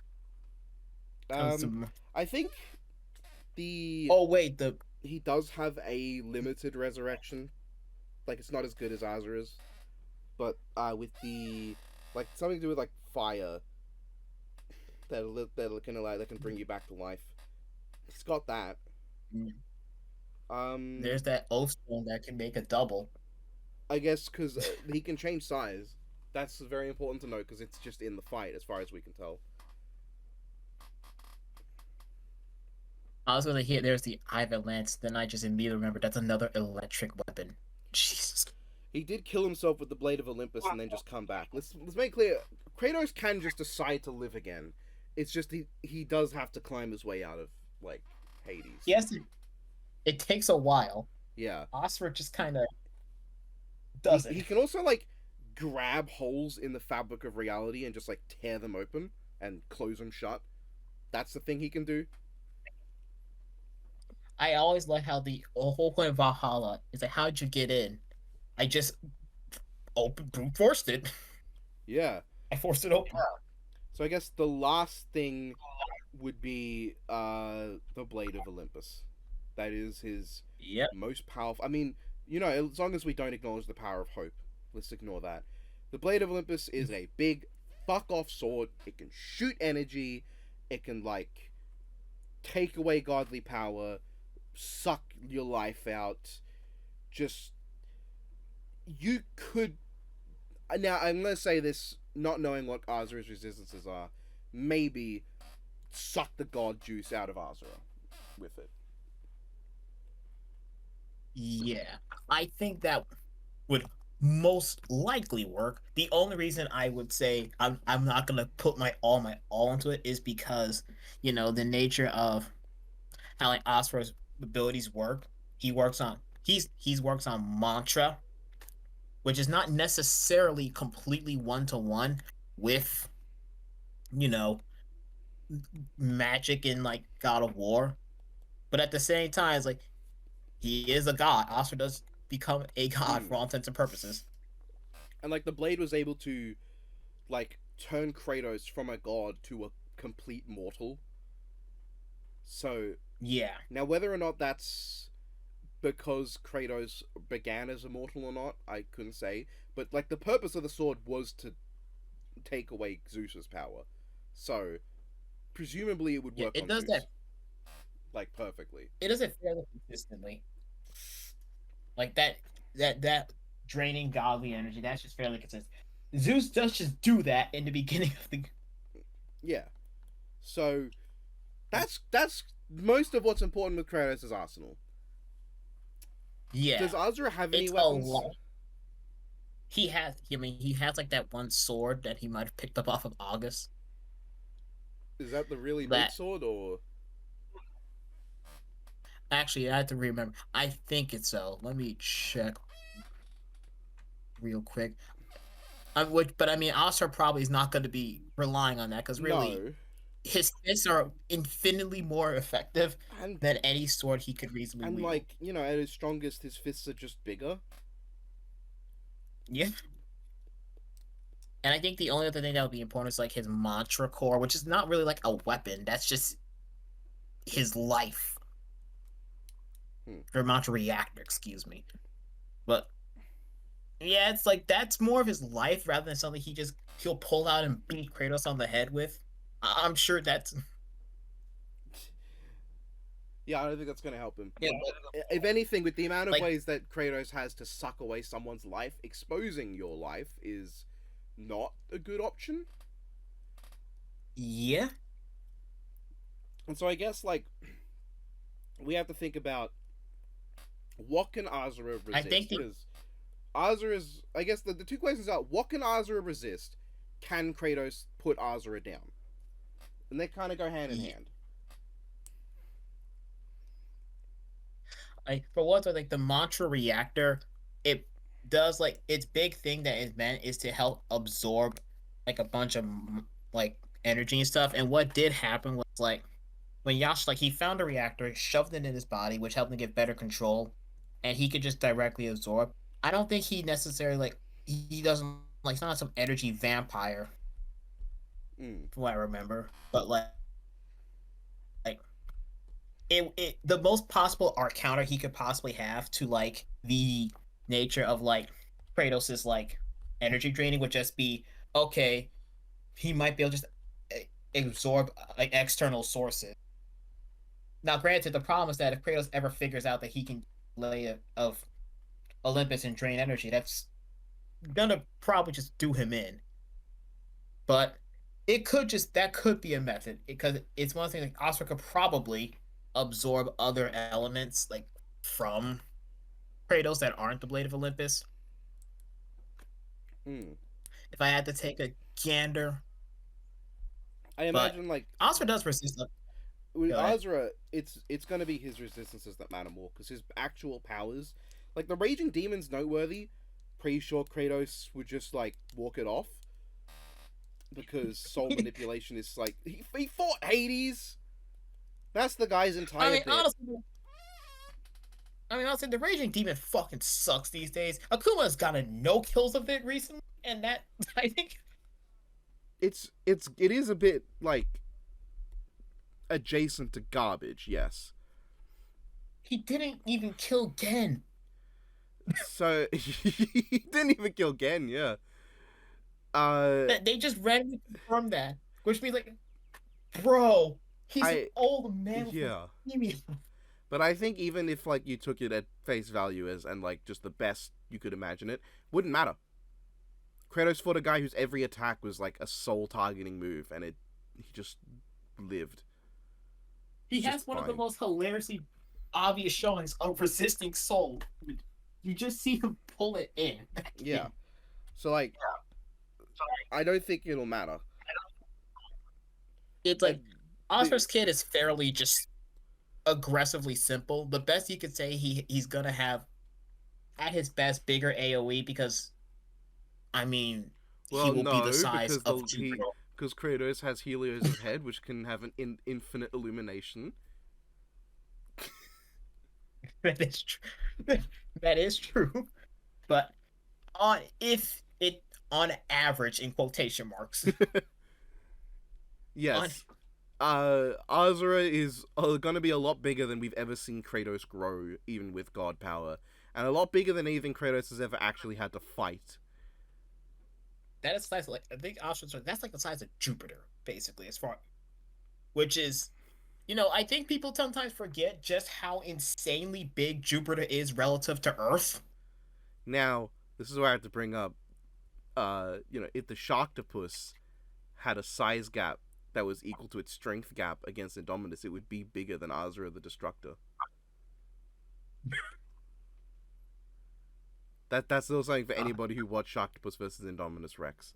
comes to? I think the Oh wait, the he does have a limited resurrection. Like it's not as good as Asura's, but with the like something to do with like fire that can bring you back to life. He's got that. there's that oath stone that can make a double. I guess because he can change size. That's very important to note because it's just in the fight, as far as we can tell. I was gonna hear there's the Ivan Lance, then I just immediately remember that's another electric weapon. Jesus. He did kill himself with the blade of Olympus and then just come back. Let's make clear: Kratos can just decide to live again. It's just he does have to climb his way out of like Hades. Yes, it takes a while. Yeah. Asura just kind of does He it. can also like grab holes in the fabric of reality and just like tear them open and close them shut. That's the thing he can do. I always like how the whole point of Valhalla is like, how'd you get in? I just brute forced it. Yeah. I forced it open. So I guess the last thing would be the Blade of Olympus. That is his Yep. most powerful. I mean, as long as we don't acknowledge the power of hope, let's ignore that. The Blade of Olympus is a big fuck off sword. It can shoot energy. It can like take away godly power, suck your life out. Just you could now. I'm gonna say this, not knowing what Azura's resistances are. Maybe suck the god juice out of Asura with it. Yeah. I think that would most likely work. The only reason I would say I'm not gonna put my all into it is because, the nature of how like Asura's abilities work. He's works on mantra, which is not necessarily completely one to one with, you know, magic in like God of War. But at the same time, it's like he is a god. Asura does become a god Mm. for all intents and purposes. And like the blade was able to like turn Kratos from a god to a complete mortal. So Yeah. now whether or not that's because Kratos began as a mortal or not, I couldn't say. But like the purpose of the sword was to take away Zeus's power. So presumably it would Yeah, work it on does Zeus that. like perfectly. It does it fairly consistently. Like that draining godly energy. That's just fairly consistent. Zeus does just do that in the beginning of the. Yeah. So that's most of what's important with Kratos' arsenal. Yeah, Does Azura have any it's a weapons? lot. He has. I mean, he has like that one sword that he might have picked up off of August. Is that the really big That sword or actually, I have to remember. I think it's so. Let me check real quick. But I mean, Asura probably is not going to be relying on that because really, no? his fists are infinitely more effective And than any sword he could reasonably and wield. like at his strongest, his fists are just bigger. Yeah. And I think the only other thing that would be important is like his mantra core, which is not really like a weapon. That's just his life. Hmm. Or mantra reactor, excuse me. But yeah, it's like that's more of his life rather than something he'll pull out and beat Kratos on the head with. I'm sure that's Yeah, I don't think that's gonna help him. yeah, If anything, with the amount of like ways that Kratos has to suck away someone's life, exposing your life is not a good option. yeah. And so I guess like we have to think about what can Azura I think resist the because Azura's. I guess the two questions are what can Azura resist? Can Kratos put Azura down? And they kind of go hand in hand. like for what's like the mantra reactor, it does like its big thing that is meant is to help absorb like a bunch of like energy and stuff. And what did happen was like when Yash like he found a reactor, shoved it in his body, which helped him get better control, and he could just directly absorb. I don't think he necessarily like he doesn't like he's not some energy vampire, Mm. from what I remember. But like it the most possible art counter he could possibly have to like the nature of like Kratos's like energy draining would just be okay. He might be able to just absorb like external sources. Now, granted, the problem is that if Kratos ever figures out that he can lay of Olympus and drain energy, that's gonna probably just do him in. But that could be a method because it's one thing like Asura could probably absorb other elements like from Kratos that aren't the Blade of Olympus. Mm. If I had to take a gander, I but imagine like Asura does resist. with Go ahead. Azura, it's gonna be his resistances that matter more because his actual powers, like the raging demon's noteworthy. Pretty sure Kratos would just like walk it off. because soul manipulation is like he fought Hades. That's the guy's I entire mean, bit. honestly, the Raging Demon fucking sucks these days. Akuma's gotten no kills of it recently, and that I think It is a bit like adjacent to garbage, yes. he didn't even kill Gen. So he didn't even kill Gen, yeah. Uh, They just randomly confirmed that, which means like, bro, he's an I old man with yeah, leukemia. but I think even if like you took it at face value as and like just the best you could imagine it, wouldn't matter. Kratos fought a guy whose every attack was like a soul targeting move, and he just lived. He It's just has one of the fine. most hilariously obvious showings of resisting soul. You just see him pull it in. Yeah. So like, I don't think it'll matter. It's And like the Oscar's kid is fairly just aggressively simple. The best you could say he's gonna have at his best bigger AoE because I mean he well, will be the no, size because of Jupiter. because Kratos has Helios' head, which can have an infinite illumination. That is true. That is true. But on if it on average in quotation marks on Yes. Asura is gonna be a lot bigger than we've ever seen Kratos grow, even with god power, and a lot bigger than anything Kratos has ever actually had to fight. that is size like I think Ostrich that's like the size of Jupiter basically as far which is I think people sometimes forget just how insanely big Jupiter is relative to Earth. Now, this is where I have to bring up, if the Sharktopus had a size gap that was equal to its strength gap against Indominus, it would be bigger than Asura the Destructor. That's still something for anybody who watched Sharktopus versus Indominus Rex.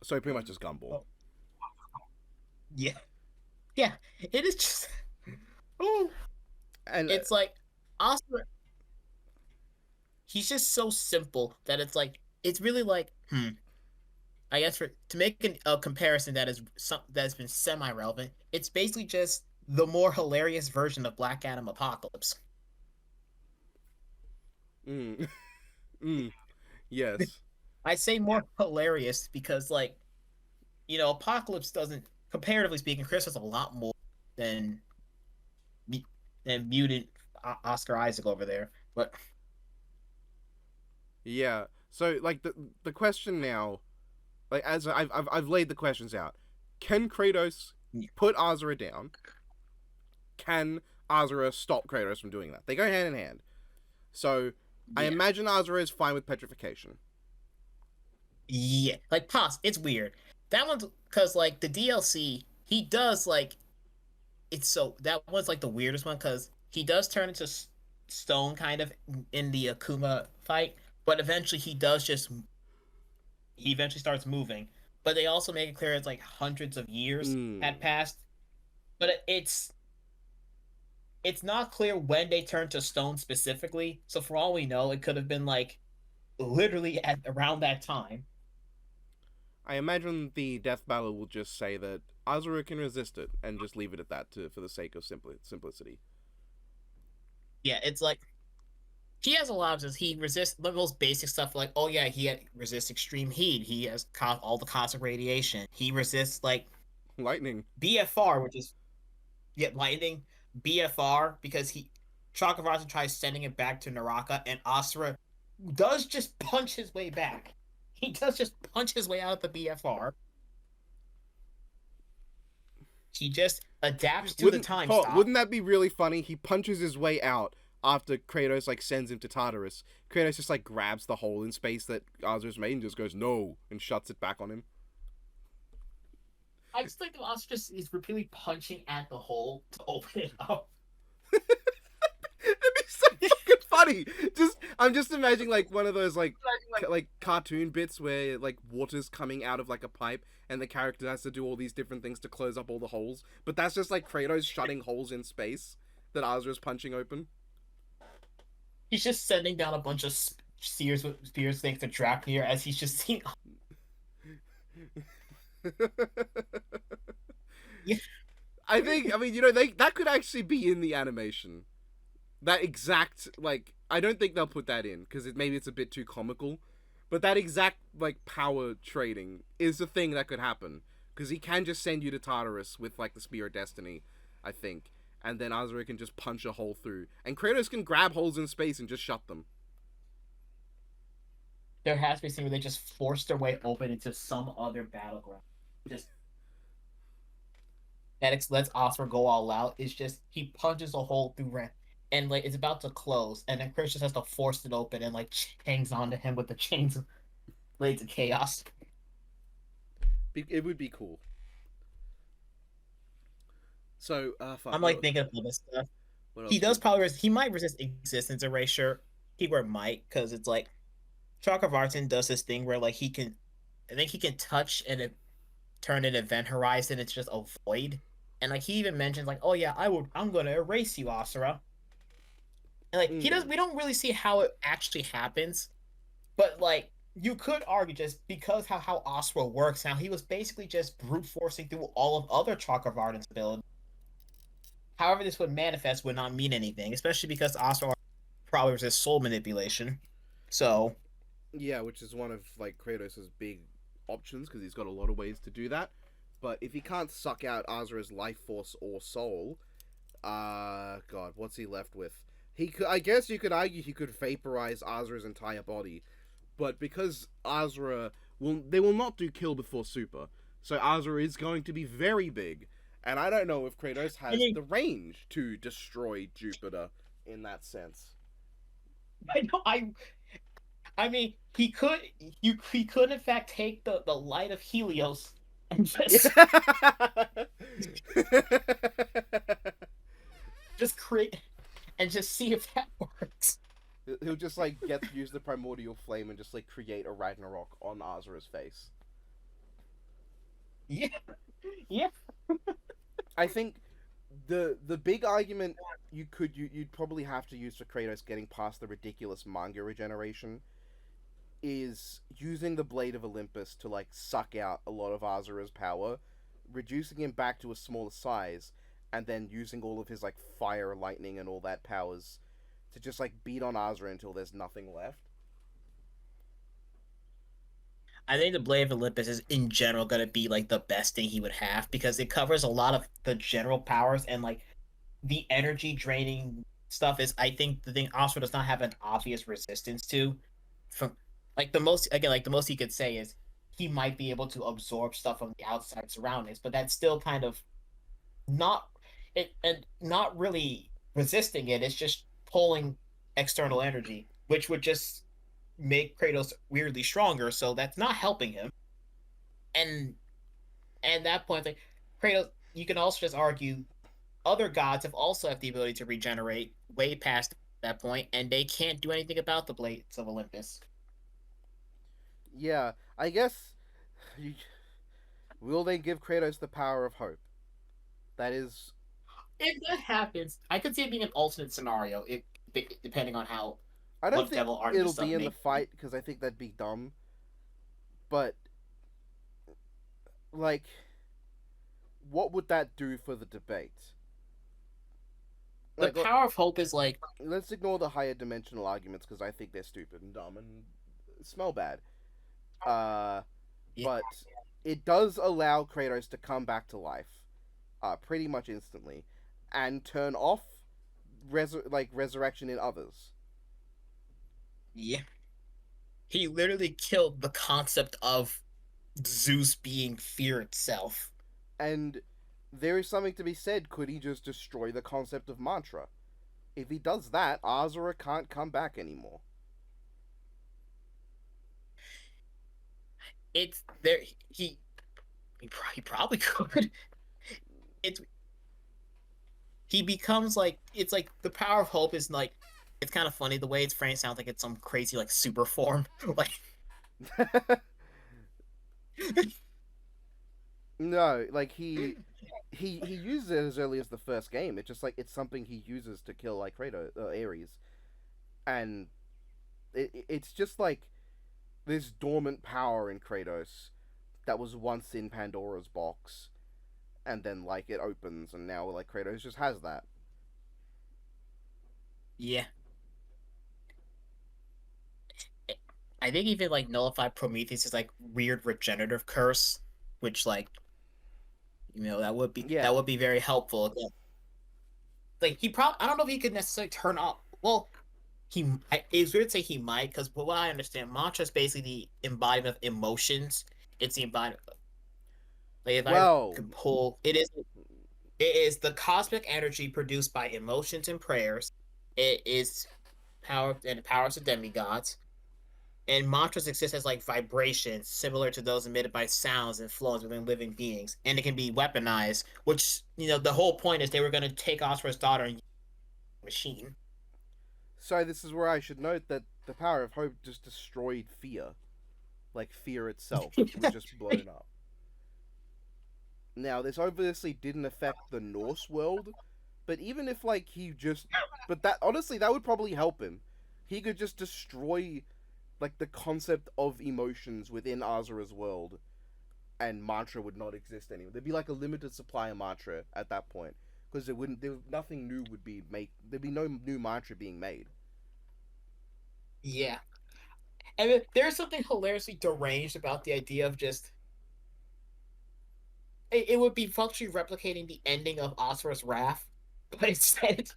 So pretty much just Gumball. Oh, yeah, yeah, it is just. Oh, And it's like Oscar. He's just so simple that it's really like I guess for to make a comparison that's been semi relevant, it's basically just the more hilarious version of Black Adam Apocalypse. mm, mm, yes, I say more hilarious because Apocalypse doesn't, comparatively speaking, Chris has a lot more than than mutant Oscar Isaac over there. But yeah. So like the question now, like as I've laid the questions out, can Kratos put Asura down? Can Asura stop Kratos from doing that? They go hand in hand. So I yeah, imagine Asura is fine with petrification. yeah, like Pos, it's weird. That one's because like the DLC, he does like it's so that one's like the weirdest one because he does turn into stone kind of in the Akuma fight, but eventually he eventually starts moving. But they also make it clear it's like hundreds of years Mm. had passed. But it's not clear when they turned to stone specifically. So for all we know, it could have been like literally at around that time. I imagine the death battle will just say that Asura can resist it and just leave it at that for the sake of simplicity. Yeah, it's like he has a lot of this. He resists the most basic stuff, like yeah, resists extreme heat. He has all the cosmic radiation. He resists like Lightning. BFR, which is lightning. BFR because he Chakravartin tries sending it back to Naraka, and Asura does just punch his way back. He does just punch his way out of the BFR. He just adapts to the time stop. Wouldn't that be really funny? He punches his way out after Kratos like sends him to Tartarus. Kratos just like grabs the hole in space that Asura's made and just goes no and shuts it back on him. I just think Asura just is repeatedly punching at the hole to open it up. That'd be so fucking funny. I'm just imagining like one of those like cartoon bits where like water's coming out of like a pipe and the character has to do all these different things to close up all the holes. But that's just like Kratos shutting holes in space that Asura's punching open. He's just sending down a bunch of spears things to Drapnir as he's just seeing. Yeah. I mean, you know, that could actually be in the animation. That exact, like, I don't think they'll put that in because maybe it's a bit too comical. But that exact, like, power trading is a thing that could happen because he can just send you to Tartarus with, like, the Spear of Destiny, I think, and then Asura can just punch a hole through, and Kratos can grab holes in space and just shut them. There has to be something where they just force their way open into some other battleground. Just that lets Oscar go all out. It's just he punches a hole through ramp and like it's about to close, and then Chris just has to force it open and like hangs onto him with the chains of blades of chaos. It would be cool. So, fuck. I'm like thinking of all this stuff. What He else does could? probably he might resist existence erasure. Keyword might because it's like Chakravartin does this thing where like he can, I think he can touch and it turn an event horizon. It's just a void, and like he even mentions like, oh yeah, I'm gonna erase you, Asura. And like he does, Mm. we don't really see how it actually happens, but like you could argue just because how Asura works now, he was basically just brute forcing through all of other Chakravartin's abilities. However, this would manifest would not mean anything, especially because Asura probably resists soul manipulation. So Yeah, which is one of like Kratos' big options because he's got a lot of ways to do that. But if he can't suck out Asura's life force or soul, God, what's he left with? He could, I guess you could argue he could vaporize Asura's entire body, but because Asura they will not do kill before super, so Asura is going to be very big, and I don't know if Kratos I has mean, the range to destroy Jupiter in that sense. I know I mean he could in fact take the light of Helios and just create and just see if that works. He'll just like use the primordial flame and just like create a Ragnarok on Asura's face. Yeah, yeah. I think the big argument you'd probably have to use for Kratos getting past the ridiculous manga regeneration is using the Blade of Olympus to like suck out a lot of Asura's power, reducing him back to a smaller size, and then using all of his like fire, lightning, and all that powers to just like beat on Asura until there's nothing left. I think the Blade of Olympus is in general gonna be like the best thing he would have because it covers a lot of the general powers and like the energy draining stuff is I think the thing Oscar does not have an obvious resistance to. From like the most again, like the most he could say is he might be able to absorb stuff from the outside surroundings, but that's still kind of not it and not really resisting it. It's just pulling external energy, which would just make Kratos weirdly stronger. So that's not helping him. And at that point, like Kratos, you can also just argue other gods have also have the ability to regenerate way past that point, and they can't do anything about the blades of Olympus. Yeah, I guess. Will they give Kratos the power of hope? That is. If that happens, I could see it being an alternate scenario, if depending on how I don't what think devil art it'll this be stuff in the may. fight because I think that'd be dumb. But like, what would that do for the debate? The Like, power of hope is like, let's ignore the higher dimensional arguments because I think they're stupid and dumb and smell bad. Uh, yeah, but it does allow Kratos to come back to life, pretty much instantly, and turn off resurrection in others. yeah. He literally killed the concept of Zeus being fear itself. And there is something to be said. Could he just destroy the concept of mantra? If he does that, Azura can't come back anymore. It's there. He probably could. It's he becomes like it's like the power of hope is like it's kind of funny the way it's framed sounds like it's some crazy like super form like No, like he uses it as early as the first game. It's just like it's something he uses to kill like Kratos, Ares, and it's just like this dormant power in Kratos that was once in Pandora's box, and then like it opens, and now like Kratos just has that. Yeah. I think even like nullify Prometheus is like weird regenerative curse, which like Yeah. that would be very helpful. Like he probably I don't know if he could necessarily turn off. Well, it's weird to say he might because what I understand, mantra is basically the embodiment of emotions. It's the embodiment. Like if I Well, could pull, it is the cosmic energy produced by emotions and prayers. It is power and the powers of demigods. And mantras exist as like vibrations similar to those emitted by sounds and flows within living beings. And it can be weaponized, which, the whole point is they were going to take Asura's daughter and use the machine. so this is where I should note that the power of hope just destroyed fear. Like fear itself was just blown up. Now, this obviously didn't affect the Norse world, but even if like he just, but that honestly that would probably help him. He could just destroy like the concept of emotions within Azura's world, and mantra would not exist anymore. There'd be like a limited supply of mantra at that point because there wouldn't, there nothing new would be made. There'd be no new mantra being made. Yeah. And there's something hilariously deranged about the idea of just it would be functionally replicating the ending of Asura's Wrath, but instead,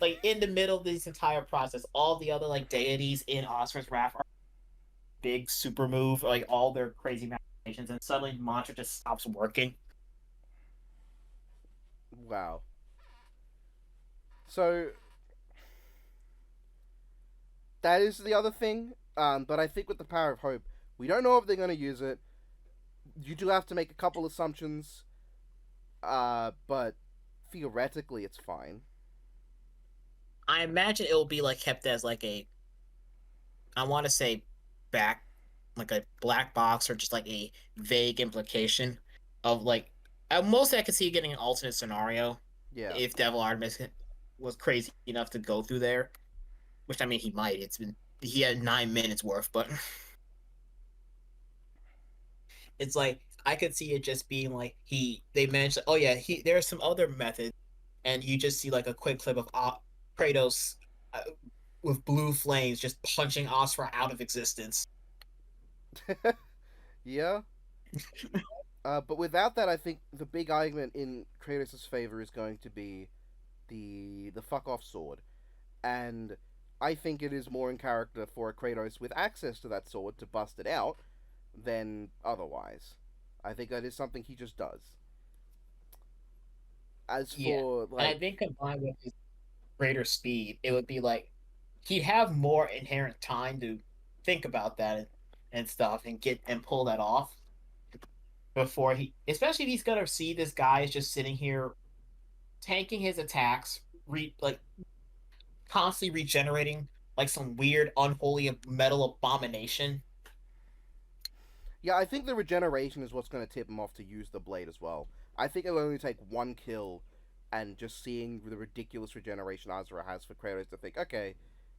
like in the middle of this entire process, all the other like deities in Asura's Wrath are big super move, like all their crazy machinations, and suddenly Mantra just stops working. Wow. So that is the other thing. But I think with the power of hope, we don't know if they're going to use it. You do have to make a couple assumptions. But theoretically, it's fine. I imagine it will be like kept as like I want to say back like a black box or just like a vague implication of like mostly I could see getting an alternate scenario Yeah. if Devil Artemis was crazy enough to go through there, which I mean he might. He had 9 minutes worth, but it's like I could see it just being like they mentioned oh yeah there's some other methods and you just see like a quick clip of Kratos uh, with blue flames just punching Asura out of existence. Yeah. But without that, I think the big argument in Kratos' favor is going to be the fuck off sword, and I think it is more in character for a Kratos with access to that sword to bust it out than otherwise. I think that is something he just does. As Yeah, for and I like, think combined with his greater speed, it would be like he'd have more inherent time to think about that and stuff and get and pull that off before especially if he's gonna see this guy is just sitting here tanking his attacks, like constantly regenerating like some weird unholy metal abomination. yeah, I think the regeneration is what's going to tip him off to use the blade as well. I think it'll only take one kill, and just seeing the ridiculous regeneration Azura has for Kratos to think, okay,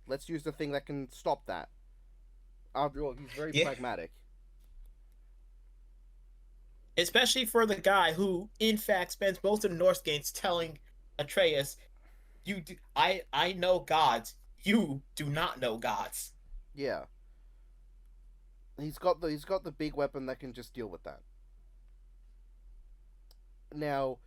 let's use the thing that can stop that. After all, he's very Yeah, pragmatic. especially for the guy who, in fact, spends most of the Norse games telling Atreus, I know gods. You do not know gods." Yeah, he's got the big weapon that can just deal with that. Now,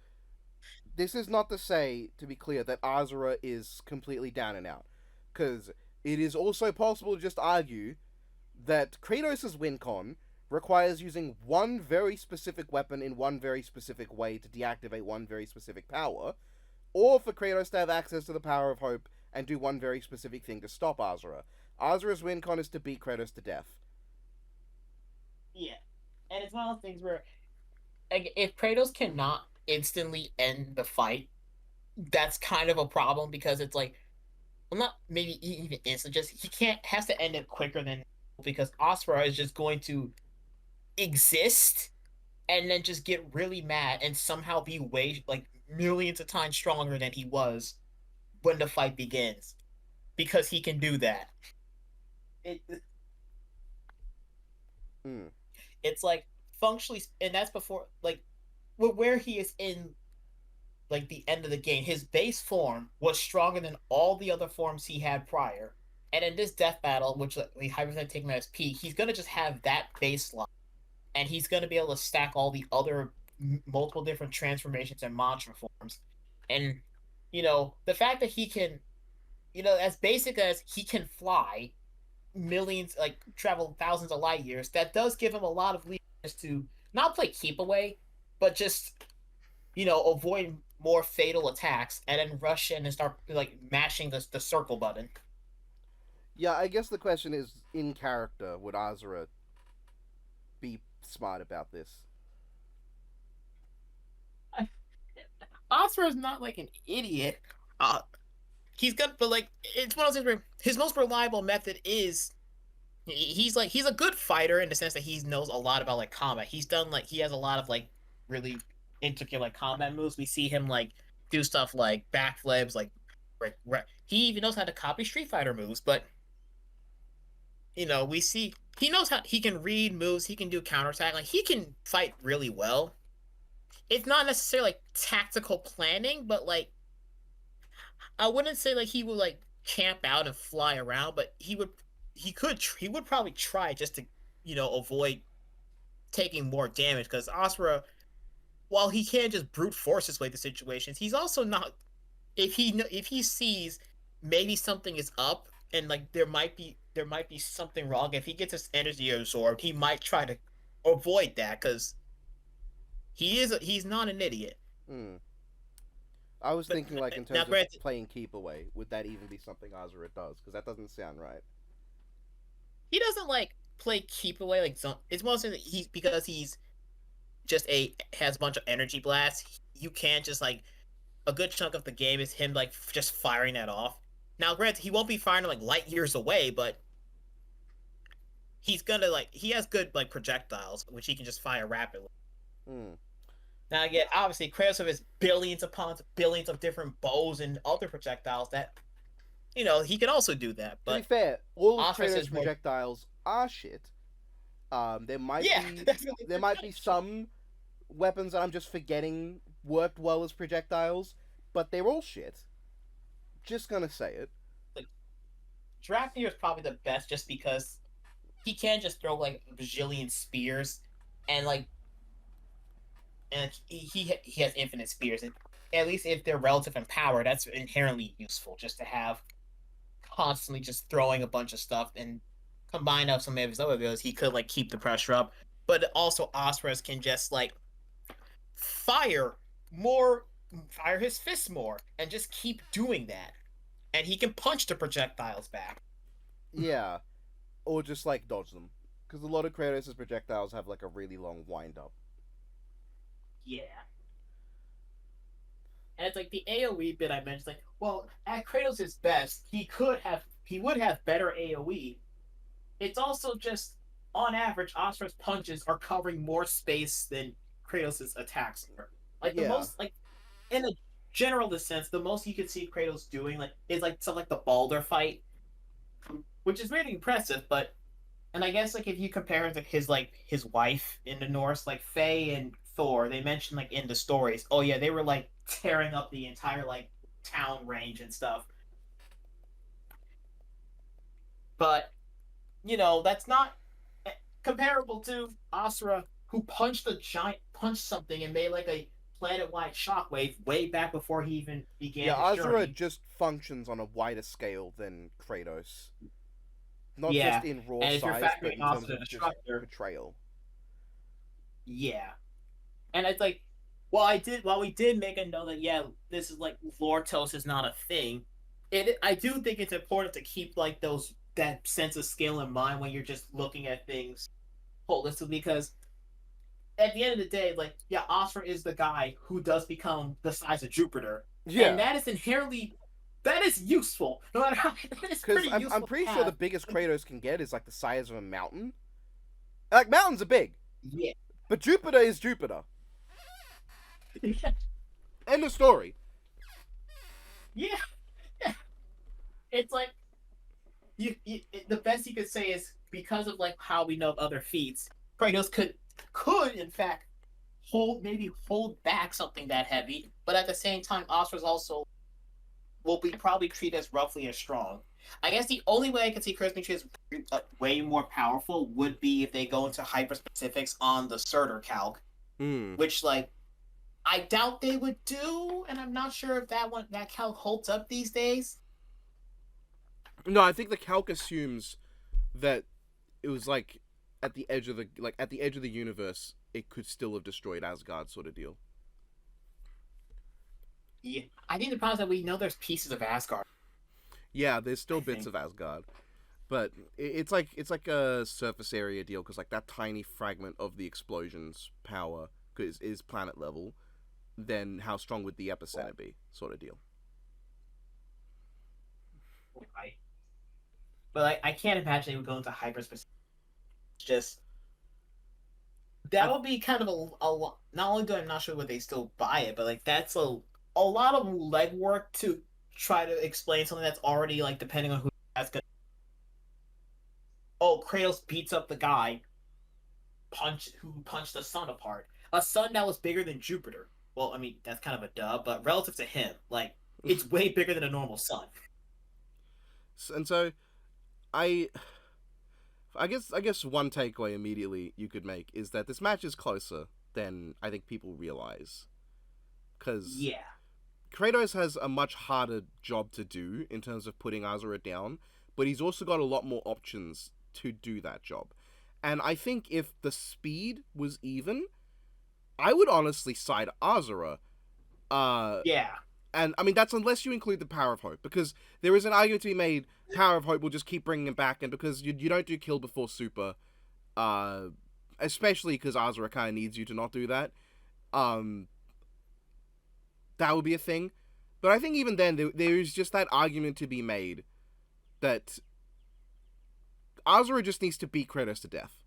this is not to say, to be clear, that Azura is completely down and out, because it is also possible to just argue that Kratos' win con requires using one very specific weapon in one very specific way to deactivate one very specific power, or for Kratos to have access to the power of hope and do one very specific thing to stop Azura. Azura's win con is to beat Kratos to death. Yeah, and it's one of those things where like, if Kratos cannot instantly end the fight, that's kind of a problem because it's like, well, not maybe even instant, just he can't has to end it quicker than because Asura is just going to exist and then just get really mad and somehow be way like millions of times stronger than he was when the fight begins because he can do that. It Mm. It's like functionally, and that's before like where he is in like the end of the game. His base form was stronger than all the other forms he had prior. And in this death battle, which we hypothetically take him as peak, he's gonna just have that baseline, and he's gonna be able to stack all the other multiple different transformations and monster forms. And the fact that he can, as basic as he can fly millions, like travel thousands of light years, that does give him a lot of leeway to not play keep away, but just avoid more fatal attacks and then rush in and start like mashing the circle button. Yeah, I guess the question is, in character, would Asura be smart about this? Asura is not like an idiot. Uh, he's got, but like it's one of those things where his most reliable method is he's a good fighter in the sense that he knows a lot about like combat. He's done like he has a lot of like really intricate like combat moves. We see him like do stuff like backflips, he even knows how to copy Street Fighter moves. But we see he knows how he can read moves. He can do counterattack. Like he can fight really well. It's not necessarily like tactical planning, but like I wouldn't say like he would like camp out and fly around, but he would probably try just to avoid taking more damage because Asura, while he can just brute force his way to situations, he's also not. If he sees maybe something is up and like there might be something wrong, if he gets his energy absorbed, he might try to avoid that because he's not an idiot. Hmm. I was But thinking, like, in now, terms of granted, playing keep away, would that even be something Azura does? Because that doesn't sound right. he doesn't like play keep away like some. It's mostly that he's because he's just a has a bunch of energy blasts. You can't just like a good chunk of the game is him like just firing that off. Now, granted, he won't be firing like light years away, but he's gonna like he has good like projectiles which he can just fire rapidly. Hmm. Now again, obviously, Kratos has billions upon billions of different bows and other projectiles that he can also do that. To be But fair, all of Asura's Kratos' is more, projectiles are shit. There might yeah, be that's really there might be some weapons that I'm just forgetting worked well as projectiles, but they're all shit. Just gonna say it. like Drafnir is probably the best just because he can just throw like a bajillion spears and like and he has infinite spears. And at least if they're relative in power, that's inherently useful just to have constantly just throwing a bunch of stuff and combine up some of his other abilities, he could like keep the pressure up. But also Osprey's can just like fire more, fire his fists more, and just keep doing that. And he can punch the projectiles back. Yeah, or just like dodge them, because a lot of Kratos' projectiles have like a really long wind up. Yeah. And it's like the AoE bit I mentioned, like, well, at Kratos' best, he would have better AoE. It's also just on average, Asura's punches are covering more space than Kratos' attacks are. Like the Yeah, most like in a general sense, the most you could see Kratos doing like is like something like the Balder fight, which is really impressive. But and I guess like if you compare it to his wife in the Norse, like Faye and Thor, they mentioned like in the stories, oh yeah, they were like tearing up the entire like town range and stuff. But that's not comparable to Asura, who punched something and made like a planet-wide shockwave way back before he even began yeah. his Azura journey. just functions on a wider scale than Kratos, not just Yeah, in raw and if you're size, but factoring in also terms the of just Destructor, portrayal. yeah, and it's like, while we did make a note that yeah, this is like Lortos is not a thing. I do think it's important to keep like that sense of scale in mind when you're just looking at things holistically because at the end of the day, like, yeah, Oscar is the guy who does become the size of Jupiter, and Yeah, that is inherently that is useful. No matter how that is because pretty I'm useful pretty to sure the have. biggest Kratos can get is like the size of a mountain. Like mountains are big, Yeah, but Jupiter is Jupiter. yeah, End of story. yeah. It's like the best you could say is because of like how we know of other feats. Kratos could in fact hold back something that heavy, but at the same time, Asura's also will be probably treated as roughly as strong. I guess the only way I can see Kratos being treated as way more powerful would be if they go into hyper specifics on the Surtur calc, Hmm. which like I doubt they would do, and I'm not sure if that calc holds up these days. No, I think the calc assumes that it was like at the edge of the universe, it could still have destroyed Asgard, sort of deal. Yeah, I think the problem is that we know there's pieces of Asgard. Yeah, there's I still bits think. of Asgard, but it's like a surface area deal because like that tiny fragment of the explosion's power is planet level. Then how strong would the epicenter be, sort of deal. Right. But I can't imagine they would go into hyper specific. Just I that would be kind of a lot. Not only do I'm not sure would they still buy it, but like that's a lot of legwork to try to explain something that's already like depending on who that's gonna. Oh, Kratos beats up the guy who punched the sun apart. A sun that was bigger than Jupiter. Well, I mean that's kind of a dub, but relative to him, like it's way bigger than a normal sun. and so I I guess one takeaway immediately you could make is that this match is closer than I think people realize because Yeah, Kratos has a much harder job to do in terms of putting Azura down, but he's also got a lot more options to do that job. And I think if the speed was even, I would honestly side Azura. Uh, yeah, and I mean that's unless you include the Power of Hope, because there is an argument to be made. Power of Hope will just keep bringing him back, and because you don't do kill before super, uh, especially because Azura kind of needs you to not do that. Um, that would be a thing. But I think even then, there is just that argument to be made that Azura just needs to beat Kratos to death.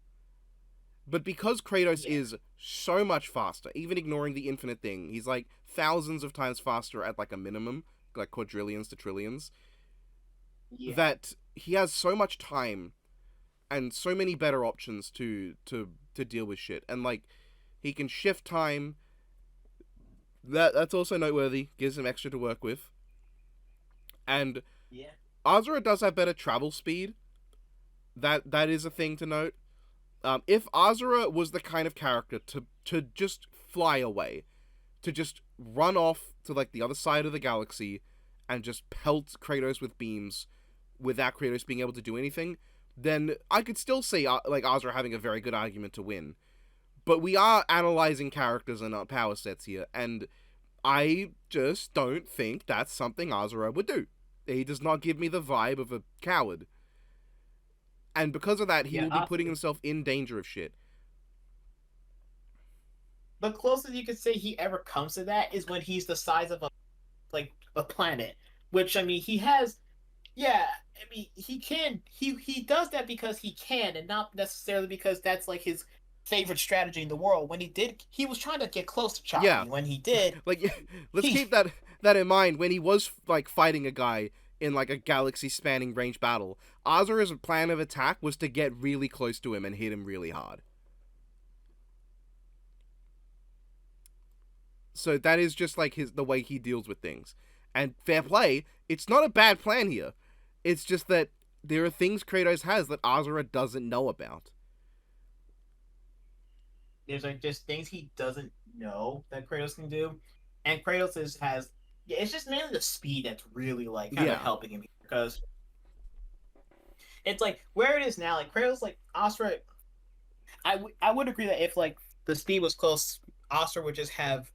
But because Kratos yeah, is so much faster, even ignoring the infinite thing, he's like thousands of times faster at like a minimum, like quadrillions to trillions, yeah, that he has so much time and so many better options to deal with shit. And like he can shift time. That's also noteworthy. Gives him extra to work with. And yeah, Azura does have better travel speed. That is a thing to note. If Azura was the kind of character to just fly away, to just run off to like the other side of the galaxy, and just pelt Kratos with beams, without Kratos being able to do anything, then I could still see like Azura having a very good argument to win. But we are analyzing characters and not power sets here, and I just don't think that's something Azura would do. He does not give me the vibe of a coward. And because of that, he yeah. will be putting himself in danger of shit. The closest you could say he ever comes to that is when he's the size of a planet. Which I mean, he has. Yeah, I mean, he does that because he can, and not necessarily because that's like his favorite strategy in the world. When he did, he was trying to get close to Yeah, Chapi. When he did, like let's he keep that in mind. When he was like fighting a guy in like a galaxy spanning range battle, Azura's plan of attack was to get really close to him and hit him really hard. So that is just like the way he deals with things. And fair play, it's not a bad plan here. It's just that there are things Kratos has that Azura doesn't know about. there's like just things he doesn't know that Kratos can do, and Kratos has yeah, it's just mainly the speed that's really like kind of Yeah. helping him because it's like where it is now, like Kratos, like Astra. I would agree that if like the speed was close, Astra would just have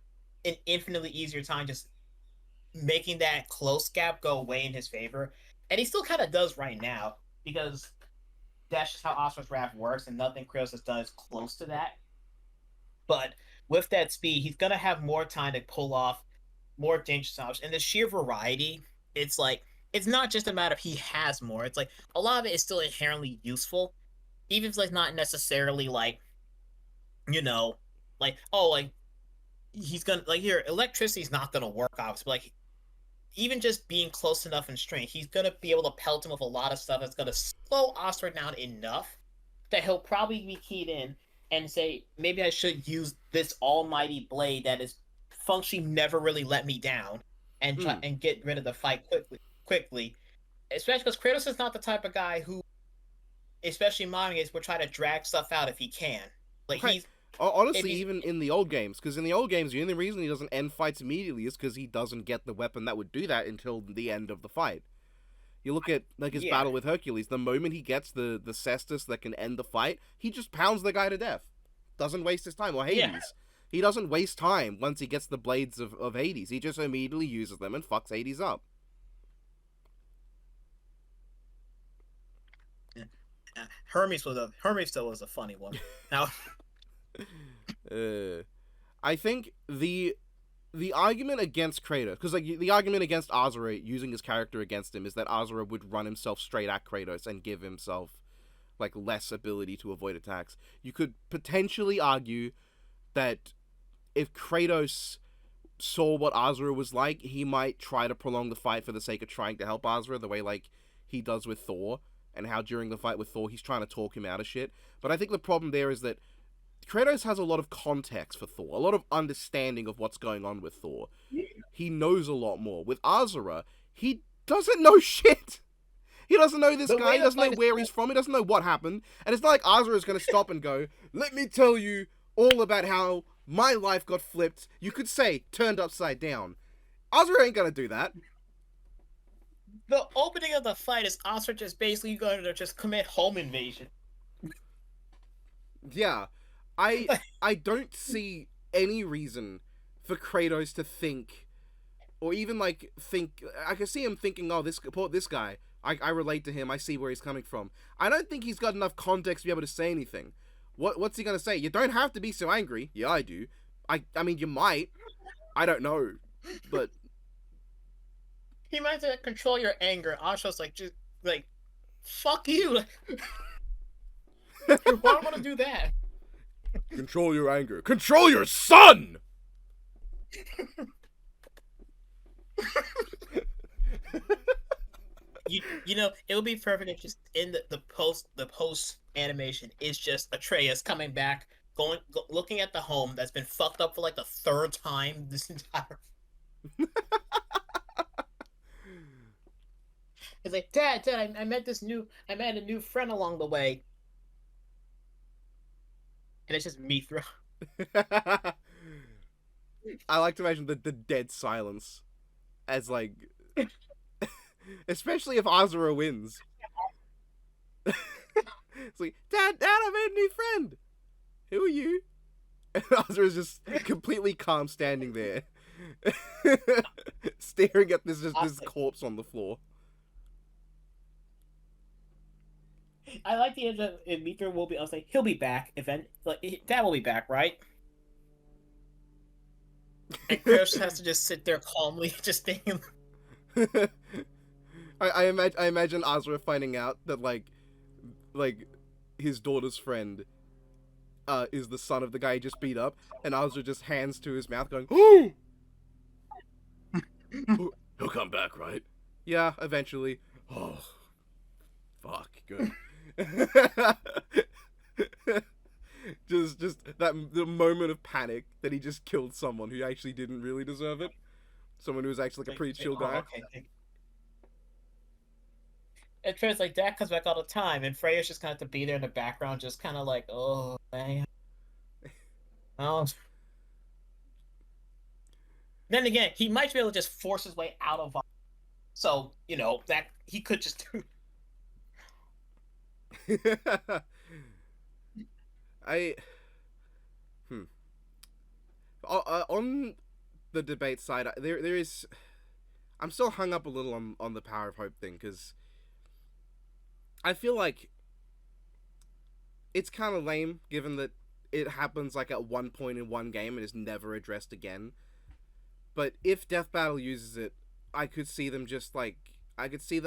an infinitely easier time just making that close gap go away in his favor, and he still kind of does right now because that's just how Astra's wrath works, and nothing Kratos has done is close to that. But with that speed, he's gonna have more time to pull off more dangerous options. And the sheer variety, it's like it's not just a matter of he has more. It's like a lot of it is still inherently useful, even if it's like not necessarily like you know, like oh like he's gonna like here electricity's not gonna work obviously. But like even just being close enough in strength, he's gonna be able to pelt him with a lot of stuff that's gonna slow Oscar down enough that he'll probably be keyed in. and say maybe I should use this almighty blade that is functionally never really let me down, and try Mm. and get rid of the fight quickly. Especially because Kratos is not the type of guy who, especially in modern games, will try to drag stuff out if he can. Like Right. he's if Honestly, he's even in the old games, because in the old games, the only reason he doesn't end fights immediately is because he doesn't get the weapon that would do that until the end of the fight. You look at like his yeah battle with Hercules. The moment he gets the cestus that can end the fight, he just pounds the guy to death. Doesn't waste his time. Or yeah. Hades. He doesn't waste time once he gets the blades of Hades. He just immediately uses them and fucks Hades up. Hermes still was a funny one. Now Uh, I think the argument against Kratos, because like the argument against Asura using his character against him is that Asura would run himself straight at Kratos and give himself like less ability to avoid attacks. You could potentially argue that if Kratos saw what Asura was like, he might try to prolong the fight for the sake of trying to help Asura, the way like he does with Thor, and how during the fight with Thor he's trying to talk him out of shit. But I think the problem there is that Kratos has a lot of context for Thor, a lot of understanding of what's going on with Thor. He knows a lot more. With Azura, he doesn't know shit. He doesn't know this the guy. way He the doesn't know fight is where he's from. He doesn't know what happened. And it's not like Azura is going to stop and go, let me tell you all about how my life got flipped. You could say, turned upside down. Azura ain't going to do that. the opening of the fight is Asura just basically going to just commit home invasion. Yeah. I don't see any reason for Kratos to think, or even like think. I can see him thinking, "Oh, this guy. I relate to him. I see where he's coming from." I don't think he's got enough context to be able to say anything. What's he gonna say? You don't have to be so angry. Yeah, I do. I mean, you might. I don't know, but He might say control your anger. Asura's like just like fuck you. Why do I want to do that? control your anger. Control your son. You know it would be perfect if just in the post animation is just Atreus coming back, looking at the home that's been fucked up for like the third time this entire. He's like, Dad, I met a new friend along the way, and it's just me through. I like to imagine the dead silence as like, especially if Azura wins. It's like, Dad, I made a new friend. Who are you? And Azura's just completely calm, standing there, staring at this corpse on the floor. I like the idea that Mithra will be. I was like, he'll be back. Dad will be back, right? And Kratos has to just sit there calmly, just thinking. I imagine Azura finding out that like his daughter's friend is the son of the guy he just beat up, and Azura just hands to his mouth going, "Oh, he'll come back, right? Yeah, eventually. Oh, fuck, good." just that the moment of panic that he just killed someone who actually didn't really deserve it. Someone who was actually like a pretty chill guy. Okay. And Trey's like, Dad comes back all the time, and Freya's just kind of to be there in the background, just kind of like, oh man. Oh. Then again, he might be able to just force his way out of. So that he could just do. I on the debate side, there is. I'm still hung up a little on the Power of Hope thing, because I feel like it's kind of lame, given that it happens like at one point in one game and is never addressed again. But if Death Battle uses it, I could see them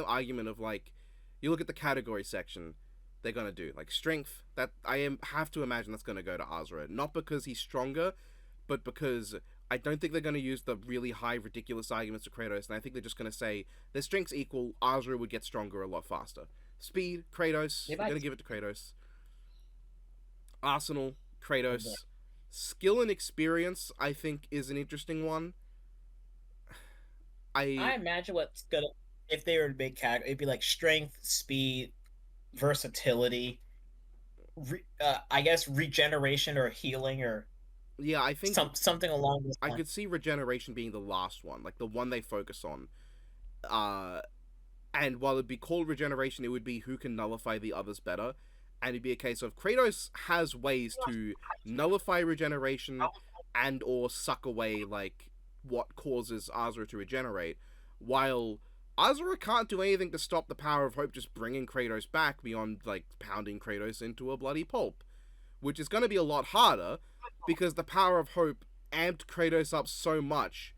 argument of like, you look at the category section, they're gonna do like strength. That have to imagine that's gonna go to Azura, not because he's stronger, but because I don't think they're gonna use the really high ridiculous arguments to Kratos, and I think they're just gonna say their strengths equal. Azura would get stronger a lot faster. Speed, Kratos. They're gonna give it to Kratos. Arsenal, Okay. Kratos. Skill and experience, I think, is an interesting one. I I imagine what's gonna if they were to make category, it'd be like strength, speed, versatility, I guess regeneration or healing or yeah, I think something along this I line. could see regeneration being the last one, like the one they focus on. Uh, and while it'd be called regeneration, it would be who can nullify the others better. And it'd be a case of Kratos has ways to nullify regeneration and or suck away like what causes Asura to regenerate, while Asura can't do anything to stop the power of hope just bringing Kratos back beyond like pounding Kratos into a bloody pulp, which is going to be a lot harder because the power of hope amped Kratos up so much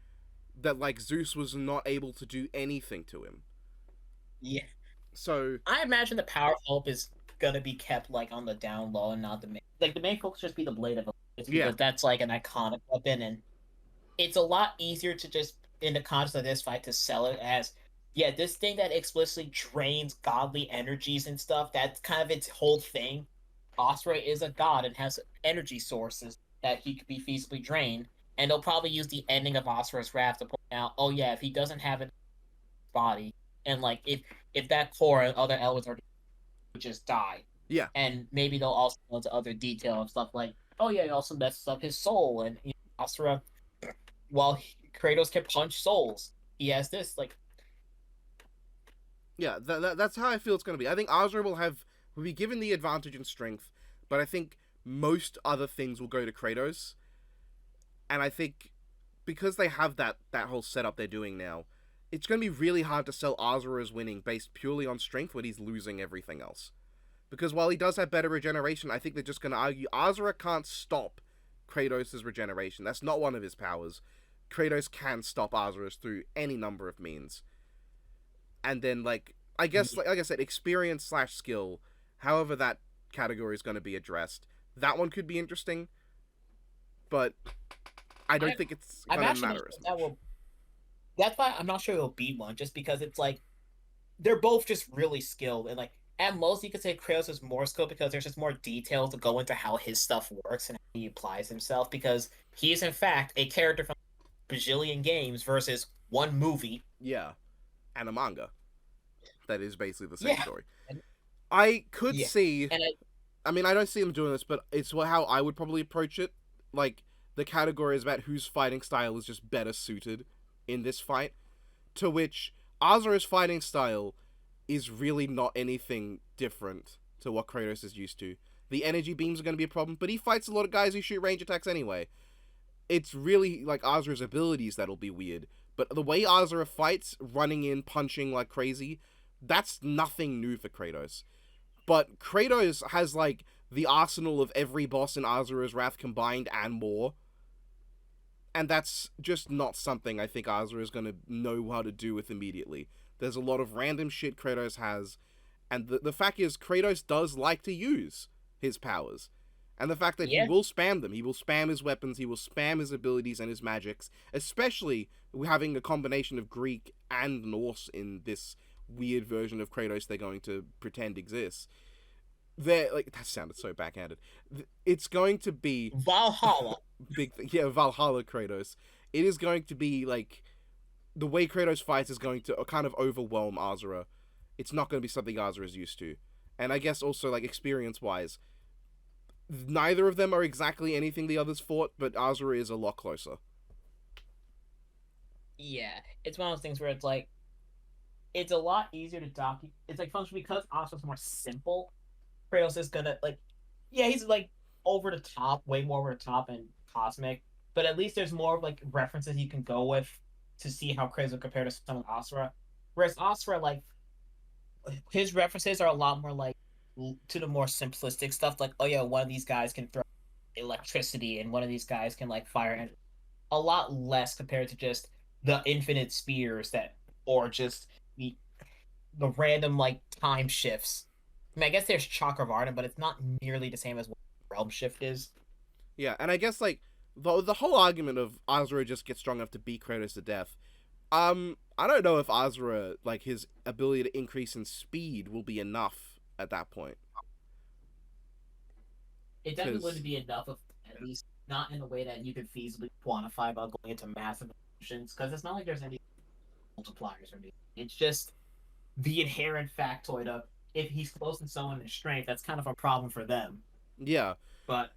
that like Zeus was not able to do anything to him. Yeah, So I imagine the power help is gonna be kept like on the down low and not the main. Like the main focus just be the blade of Elias yeah, because that's like an iconic weapon, and it's a lot easier to just in the context of this fight to sell it as yeah, this thing that explicitly drains godly energies and stuff. That's kind of its whole thing. Osprey is a god and has energy sources that he could be feasibly drained, and they'll probably use the ending of Osprey's wrath to point out, oh yeah, if he doesn't have it in his body, and like if that core and other elements are just die. yeah, And maybe they'll also go into other detail of stuff like, oh yeah, he also messes up his soul, and Asura, while Kratos can punch souls, he has this like, yeah. That's how I feel it's going to be. I think Asura will be given the advantage in strength, but I think most other things will go to Kratos. And I think because they have that whole setup they're doing now, it's going to be really hard to sell Asura as winning based purely on strength when he's losing everything else. Because while he does have better regeneration, I think they're just going to argue Asura can't stop Kratos' regeneration. That's not one of his powers. Kratos can stop Asura's through any number of means. And then, like, I guess, like I said, experience slash skill, however that category is going to be addressed, that one could be interesting, but I don't I think it's I'm going to actually matter as that much. will that's why I'm not sure it'll be one, just because it's like they're both just really skilled, and like at most you could say Kratos is more skilled because there's just more detail to go into how his stuff works and how he applies himself, because he is in fact a character from bajillion games versus one movie. Yeah, and a manga that is basically the same Yeah, story. and, I could yeah, see. and I mean, I don't see them doing this, but it's how I would probably approach it. Like the category is about whose fighting style is just better suited in this fight. To which Asura's fighting style is really not anything different to what Kratos is used to. The energy beams are going to be a problem, but he fights a lot of guys who shoot range attacks anyway. It's really like Asura's abilities that'll be weird. But the way Asura fights, running in, punching like crazy, that's nothing new for Kratos. But Kratos has like the arsenal of every boss in Asura's Wrath combined and more. And that's just not something I think Asura is going to know how to do with immediately. There's a lot of random shit Kratos has, and the fact is, Kratos does like to use his powers. And the fact that he yeah, will spam them, he will spam his weapons, he will spam his abilities and his magics, especially having a combination of Greek and Norse in this weird version of Kratos they're going to pretend exists. They're like, that sounded so backhanded. It's going to be Valhalla. big yeah, Valhalla Kratos. It is going to be like the way Kratos fights is going to kind of overwhelm Asura. It's not going to be something Asura is used to. And I guess also like experience wise, neither of them are exactly anything the others fought, but Asura is a lot closer. Yeah, it's one of those things where it's like it's a lot easier to document. It's like function because Asura's more simple. Kratos is gonna like, yeah, he's like over the top, way more over the top and cosmic. But at least there's more like references you can go with to see how Kratos would compare to some of Asura. Whereas Asura, like his references are a lot more like to the more simplistic stuff. Like, oh yeah, one of these guys can throw electricity, and one of these guys can like fire, and a lot less compared to just the infinite spears that, or just the random like time shifts. I mean, I guess there's Chakravartin, but it's not nearly the same as what Realm Shift is. Yeah, and I guess like the whole argument of Asura just gets strong enough to beat Kratos to death. I don't know if Asura like his ability to increase in speed will be enough at that point. It definitely Because wouldn't be enough of at least not in a way that you could feasibly quantify about going into massive emotions because it's not like there's any multipliers or anything. It's just the inherent factoid of if he's close to someone in strength, that's kind of a problem for them. yeah, But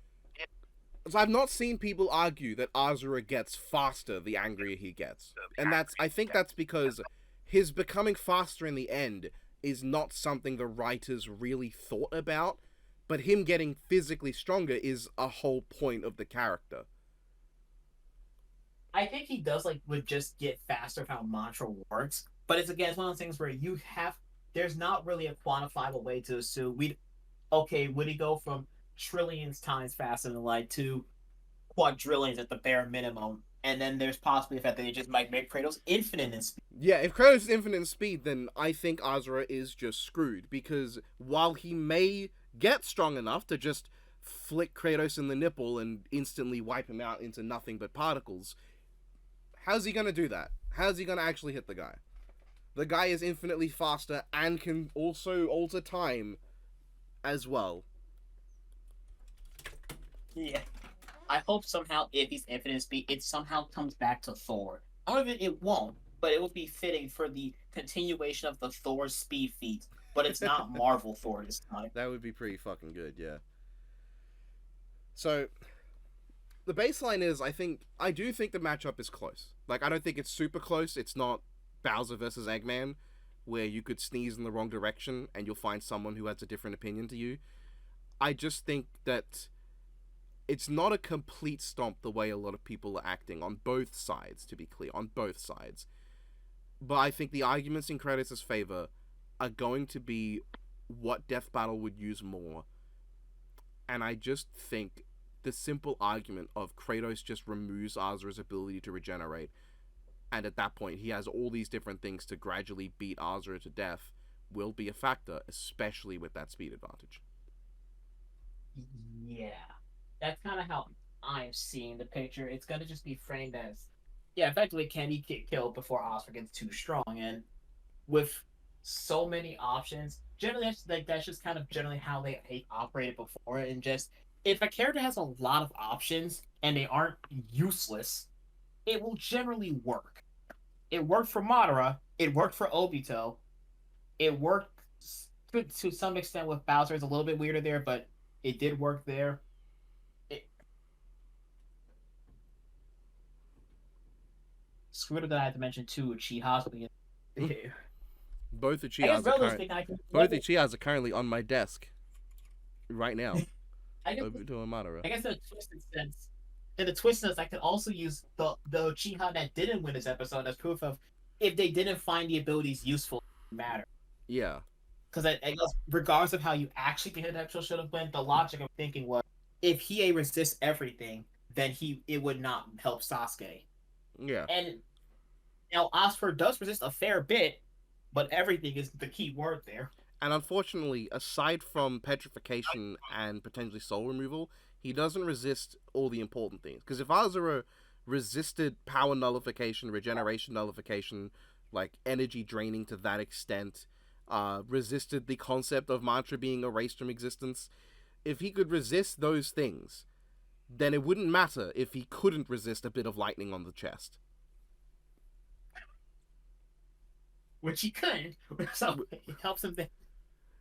so I've not seen people argue that Asura gets faster the angrier he gets, and I think that's because his becoming faster in the end is not something the writers really thought about, but him getting physically stronger is a whole point of the character. I think he does like would just get faster if how mantra works. But it's again it's one of those things where you have there's not really a quantifiable way to assume we okay, would he go from trillions times faster than light to quadrillions at the bare minimum? And then there's possibly the fact that they just might make Kratos infinite in speed. Yeah, if Kratos is infinite in speed, then I think Asura is just screwed, because while he may get strong enough to just flick Kratos in the nipple and instantly wipe him out into nothing but particles, how's he gonna do that? How's he gonna actually hit the guy? The guy is infinitely faster and can also alter time as well. Yeah. I hope somehow if he's infinite in speed, it somehow comes back to Thor. However, it won't, but it would be fitting for the continuation of the Thor speed feat. But it's not Marvel Thor this time. That would be pretty fucking good, yeah. So the baseline is, I do think the matchup is close. Like, I don't think it's super close. It's not Bowser versus Eggman, where you could sneeze in the wrong direction and you'll find someone who has a different opinion to you. I just think that it's not a complete stomp the way a lot of people are acting on both sides, to be clear, on both sides. But I think the arguments in Kratos' favor are going to be what Death Battle would use more. And I just think the simple argument of Kratos just removes Asura's ability to regenerate, and at that point he has all these different things to gradually beat Asura to death, will be a factor, especially with that speed advantage. Yeah. That's kind of how I'm seeing the picture. It's going to just be framed as, yeah, effectively, can he get killed before Oscar gets too strong? And with so many options, generally that's just kind of generally how they operated before. And just if a character has a lot of options and they aren't useless, it will generally work. It worked for Madara. It worked for Obito. It worked to some extent with Bowser. It's a little bit weirder there, but it did work there. It, Screwed that I had to mention too. Uchiha's Both I guess Uchihas are relatively I can both Uchihas are currently on my desk right now. I guess Obito and Madara. I guess in a twisted sense. In the twisted sense, I could also use the Uchiha that didn't win this episode as proof of if they didn't find the abilities useful, it matter. Yeah. Because I guess regardless of how you actually think the episode should have went, the logic of thinking was if he resists everything, then it would not help Sasuke. Yeah. And now Oscar does resist a fair bit, but everything is the key word there. And unfortunately, aside from petrification and potentially soul removal, he doesn't resist all the important things. Because if Azura resisted power nullification, regeneration nullification, like energy draining to that extent, resisted the concept of mantra being erased from existence, if he could resist those things, then it wouldn't matter if he couldn't resist a bit of lightning on the chest. Which he couldn't, so it helps him.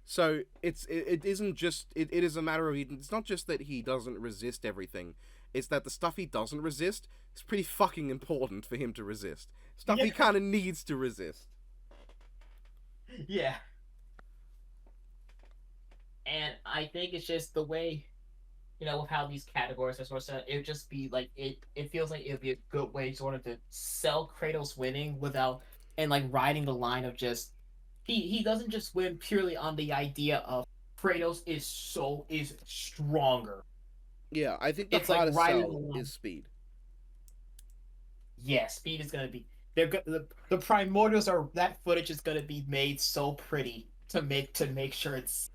So it isn't just it is a matter of it's not just that he doesn't resist everything, it's that the stuff he doesn't resist is pretty fucking important for him to resist. Stuff he kind of needs to resist. Yeah. And I think it's just the way, with how these categories are sort of set, it would just be like it feels like it would be a good way sort of to sell Kratos winning without and like riding the line of just he doesn't just win purely on the idea of Kratos is stronger. Yeah, I think the It's like hardest riding the sell line. is speed. Yeah, speed is gonna be the primordials are that footage is gonna be made so pretty to make sure it's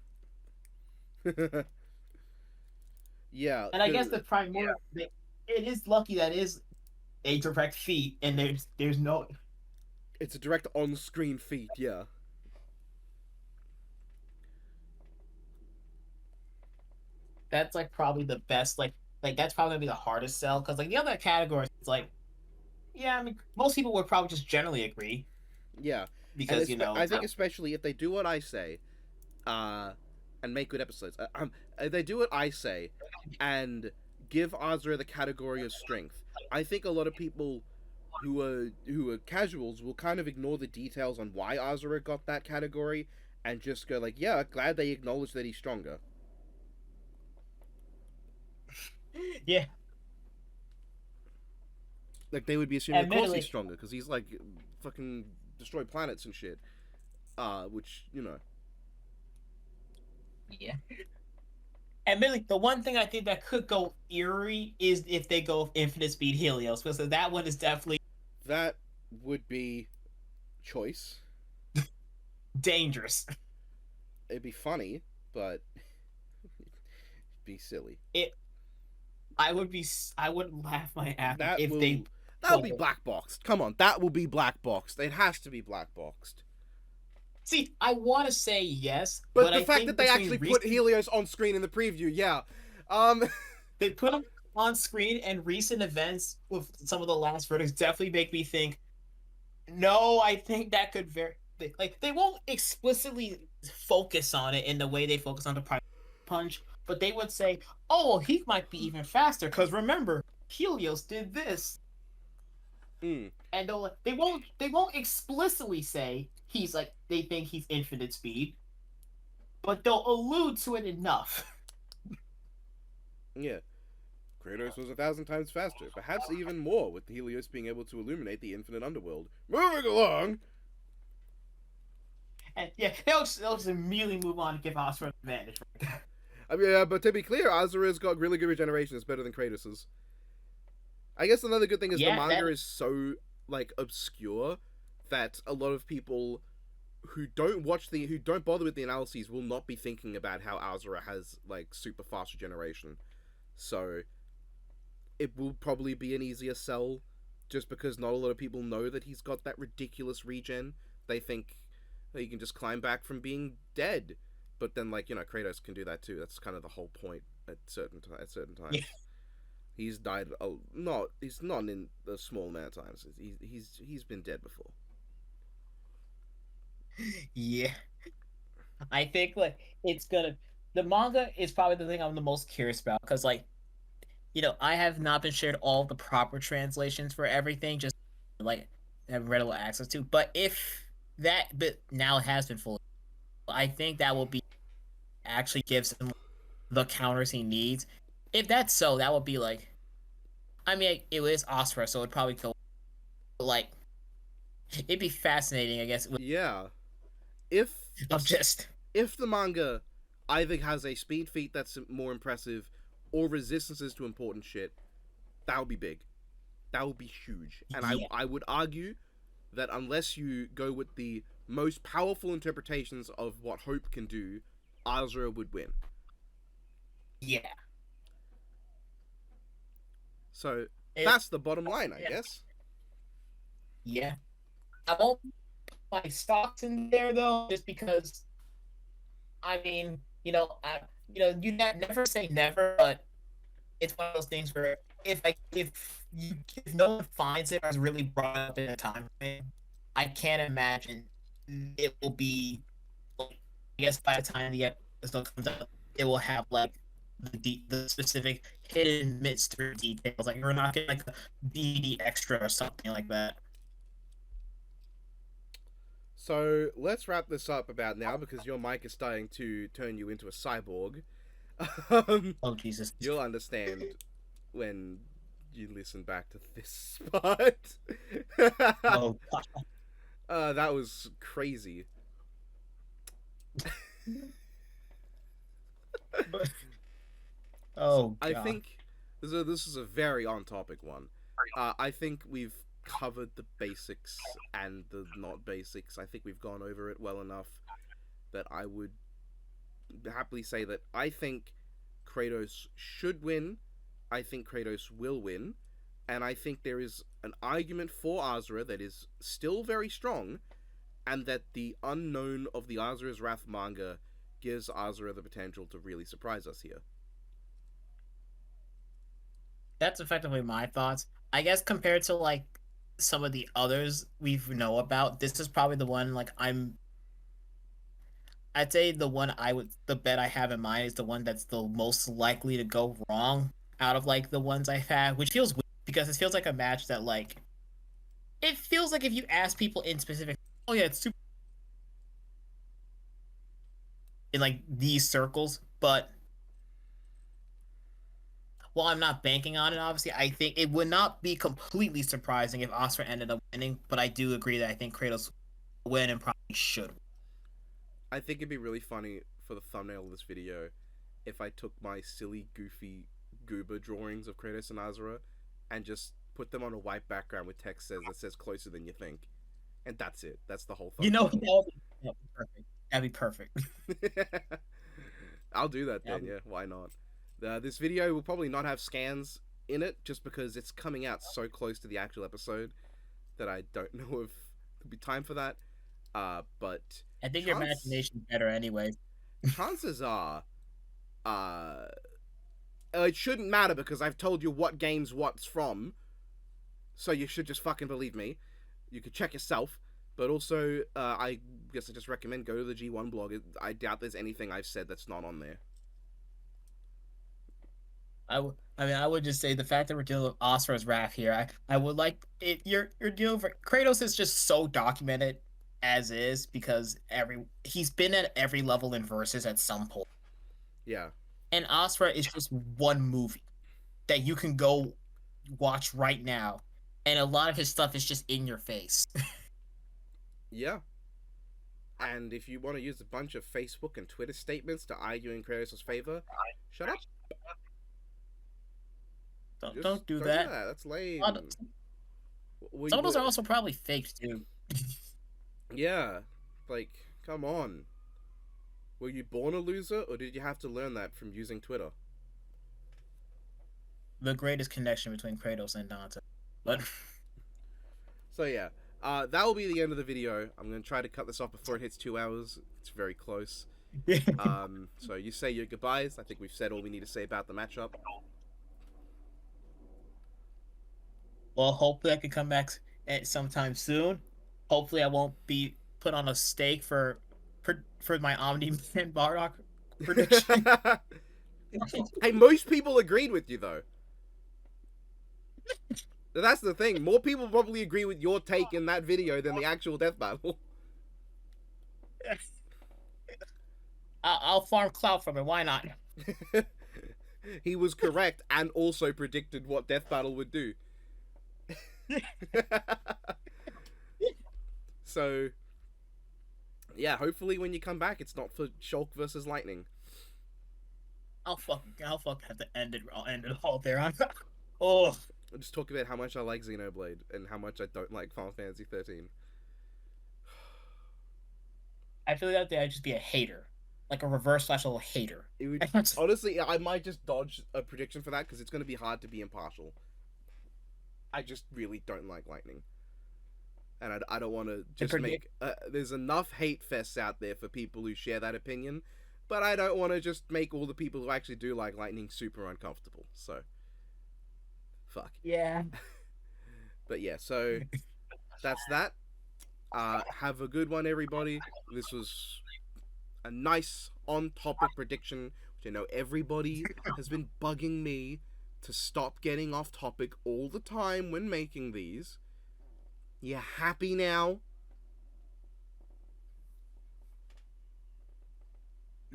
Yeah, and I guess the primordial it is lucky that is a direct feat and there's no it's a direct on-screen feat. Yeah. that's like probably the best. Like that's probably gonna be the hardest sell because like the other categories, it's like yeah, I mean most people would probably just generally agree Yeah, and because I think especially if they do what I say, uh, and make good episodes. If they do what I say, and give Azura the category of strength, I think a lot of people who are casuals will kind of ignore the details on why Azura got that category and just go like, yeah, glad they acknowledge that he's stronger. yeah, Like they would be assuming, of course he's admittedly, stronger because he's like fucking destroy planets and shit. Which yeah. Admittedly, the one thing I think that could go eerie is if they go infinite speed Helios, because that one is definitely that would be choice. dangerous. It'd be funny, but be silly. It, I would laugh my ass off That if they will that will be pull. black boxed. Come on, that will be black boxed. It has to be black boxed. See, I want to say yes, But but the I fact that think they actually between put recent Helios on screen in the preview, yeah. Um, they put him on screen and recent events with some of the last verdicts definitely make me think. No, I think that could very like they won't explicitly focus on it in the way they focus on the punch, but they would say, "Oh, well, he might be even faster because remember, Helios did this." mm, And they won't explicitly say he's like they think he's infinite speed, but they'll allude to it enough. yeah. Kratos was 1,000 times faster, perhaps even more, with Helios being able to illuminate the infinite underworld. Moving along. And yeah, they'll just immediately move on and give Asura an advantage. I mean, but to be clear, Azura's got really good regeneration. It's better than Kratos's. I guess another good thing is the Yeah, that manga is so like obscure that a lot of people who don't bother with the analyses will not be thinking about how Azura has like super fast regeneration. So it will probably be an easier sell just because not a lot of people know that he's got that ridiculous regen. They think that he can just climb back from being dead. But then like, Kratos can do that too. That's kind of the whole point at certain yeah, times. He's died he's not in a small amount of times. He's been dead before. yeah. I think like it's gonna the manga is probably the thing I'm the most curious about because like I have not been shared all the proper translations for everything, just like have readily access to. But if that bit now has been fully, I think that will be actually gives him the counters he needs. If that's so, that would be like, I mean, it is Asura, so it'd probably go like it'd be fascinating, I guess, Yeah. If of just if the manga either has a speed feat that's more impressive or resistances to important shit, that would be big. That would be huge. And yeah, I would argue that unless you go with the most powerful interpretations of what Hope can do, Azura would win. yeah, So it, that's the bottom line, I yeah, guess. yeah. I won't put my stocks in there though, just because I mean, never say never, but it's one of those things where if no one finds it or is really brought up in a time frame, I can't imagine it will be. Like, I guess by the time the episode comes out, it will have like the specific hidden mystery details. Like we're not getting like a DVD extra or something like that. So let's wrap this up about now because your mic is starting to turn you into a cyborg. um, Oh Jesus! you'll understand when you listen back to this part. Oh, That was crazy. So oh I God. think this is a very on topic one. I think we've covered the basics and the not basics. I think we've gone over it well enough that I would happily say that I think Kratos should win. I think Kratos will win. And I think there is an argument for Azura that is still very strong, and that the unknown of the Azura's Wrath manga gives Azura the potential to really surprise us here. That's effectively my thoughts. I guess compared to like some of the others we know about, this is probably the one like I'd say the one the bet I have in mind is the one that's the most likely to go wrong out of like the ones I've had, which feels weird because it feels like a match that like it feels like if you ask people in specific, oh yeah, it's super in like these circles, but while I'm not banking on it, obviously, I think it would not be completely surprising if Asura ended up winning. But I do agree that I think Kratos will win and probably should. I think it'd be really funny for the thumbnail of this video if I took my silly, goofy goober drawings of Kratos and Azura and just put them on a white background with text that says "closer than you think," and that's it. That's the whole You know, thumbnail. that'd be perfect. That'd be perfect. I'll do that then. That'd be- Yeah, why not? This video will probably not have scans in it just because it's coming out so close to the actual episode that I don't know if there'll be time for that. But I think your chance imagination's better anyway. chances are, uh, it shouldn't matter because I've told you what games what's from, so you should just fucking believe me. You could check yourself. But also, I guess I just recommend go to the G1 blog. I doubt there's anything I've said that's not on there. I mean, I would just say the fact that we're dealing with Asura's wrath here, I would like it. You're dealing with Kratos is just so documented as is because he's been at every level in verses at some point, Yeah. and Asura is just one movie that you can go watch right now, and a lot of his stuff is just in your face. Yeah. And if you want to use a bunch of Facebook and Twitter statements to argue in Kratos' favor, shut up. Just Don't do don't do that. that. That's A lot lame. Some of those are also probably faked too. Yeah. Like, come on. Were you born a loser, or did you have to learn that from using Twitter? The greatest connection between Kratos and Dante, but So yeah, that will be the end of the video. I'm gonna try to cut this off before it hits 2 hours. It's very close. So you say your goodbyes. I think we've said all we need to say about the matchup. well, hopefully I can come back at sometime soon. Hopefully I won't be put on a stake for my Omni Man Bardock prediction. Hey, most people agreed with you though. That's the thing. More people probably agree with your take in that video than the actual death battle. I'll farm clout from it. Why not? He was correct and also predicted what death battle would do. So, yeah, hopefully when you come back, it's not for Shulk versus Lightning. I'll fucking have to end it. I'll end it all there. Oh, I'll just talk about how much I like Xenoblade and how much I don't like Final Fantasy 13. I feel like I'd just be a hater, like a reverse slash little hater. It would honestly, I might just dodge a prediction for that because it's going to be hard to be impartial. I just really don't like Lightning, and I don't want to just make. There's enough hate fests out there for people who share that opinion, but I don't want to just make all the people who actually do like Lightning super uncomfortable. So, fuck. Yeah. But yeah, so that's that. Have a good one, everybody. This was a nice on-topic prediction, which I know everybody has been bugging me to stop getting off topic all the time when making these. You happy now?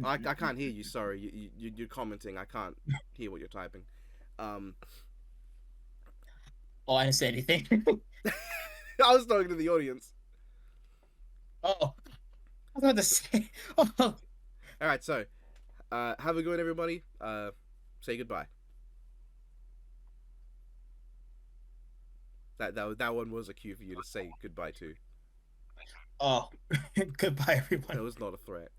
I can't hear you. Sorry, you're commenting. I can't hear what you're typing. Oh, I didn't say anything. I was talking to the audience. Oh, I was about to say. Oh. All right, so have a good one, everybody. Say goodbye. That one was a cue for you to say goodbye to. Oh, goodbye, everyone. That was not a threat.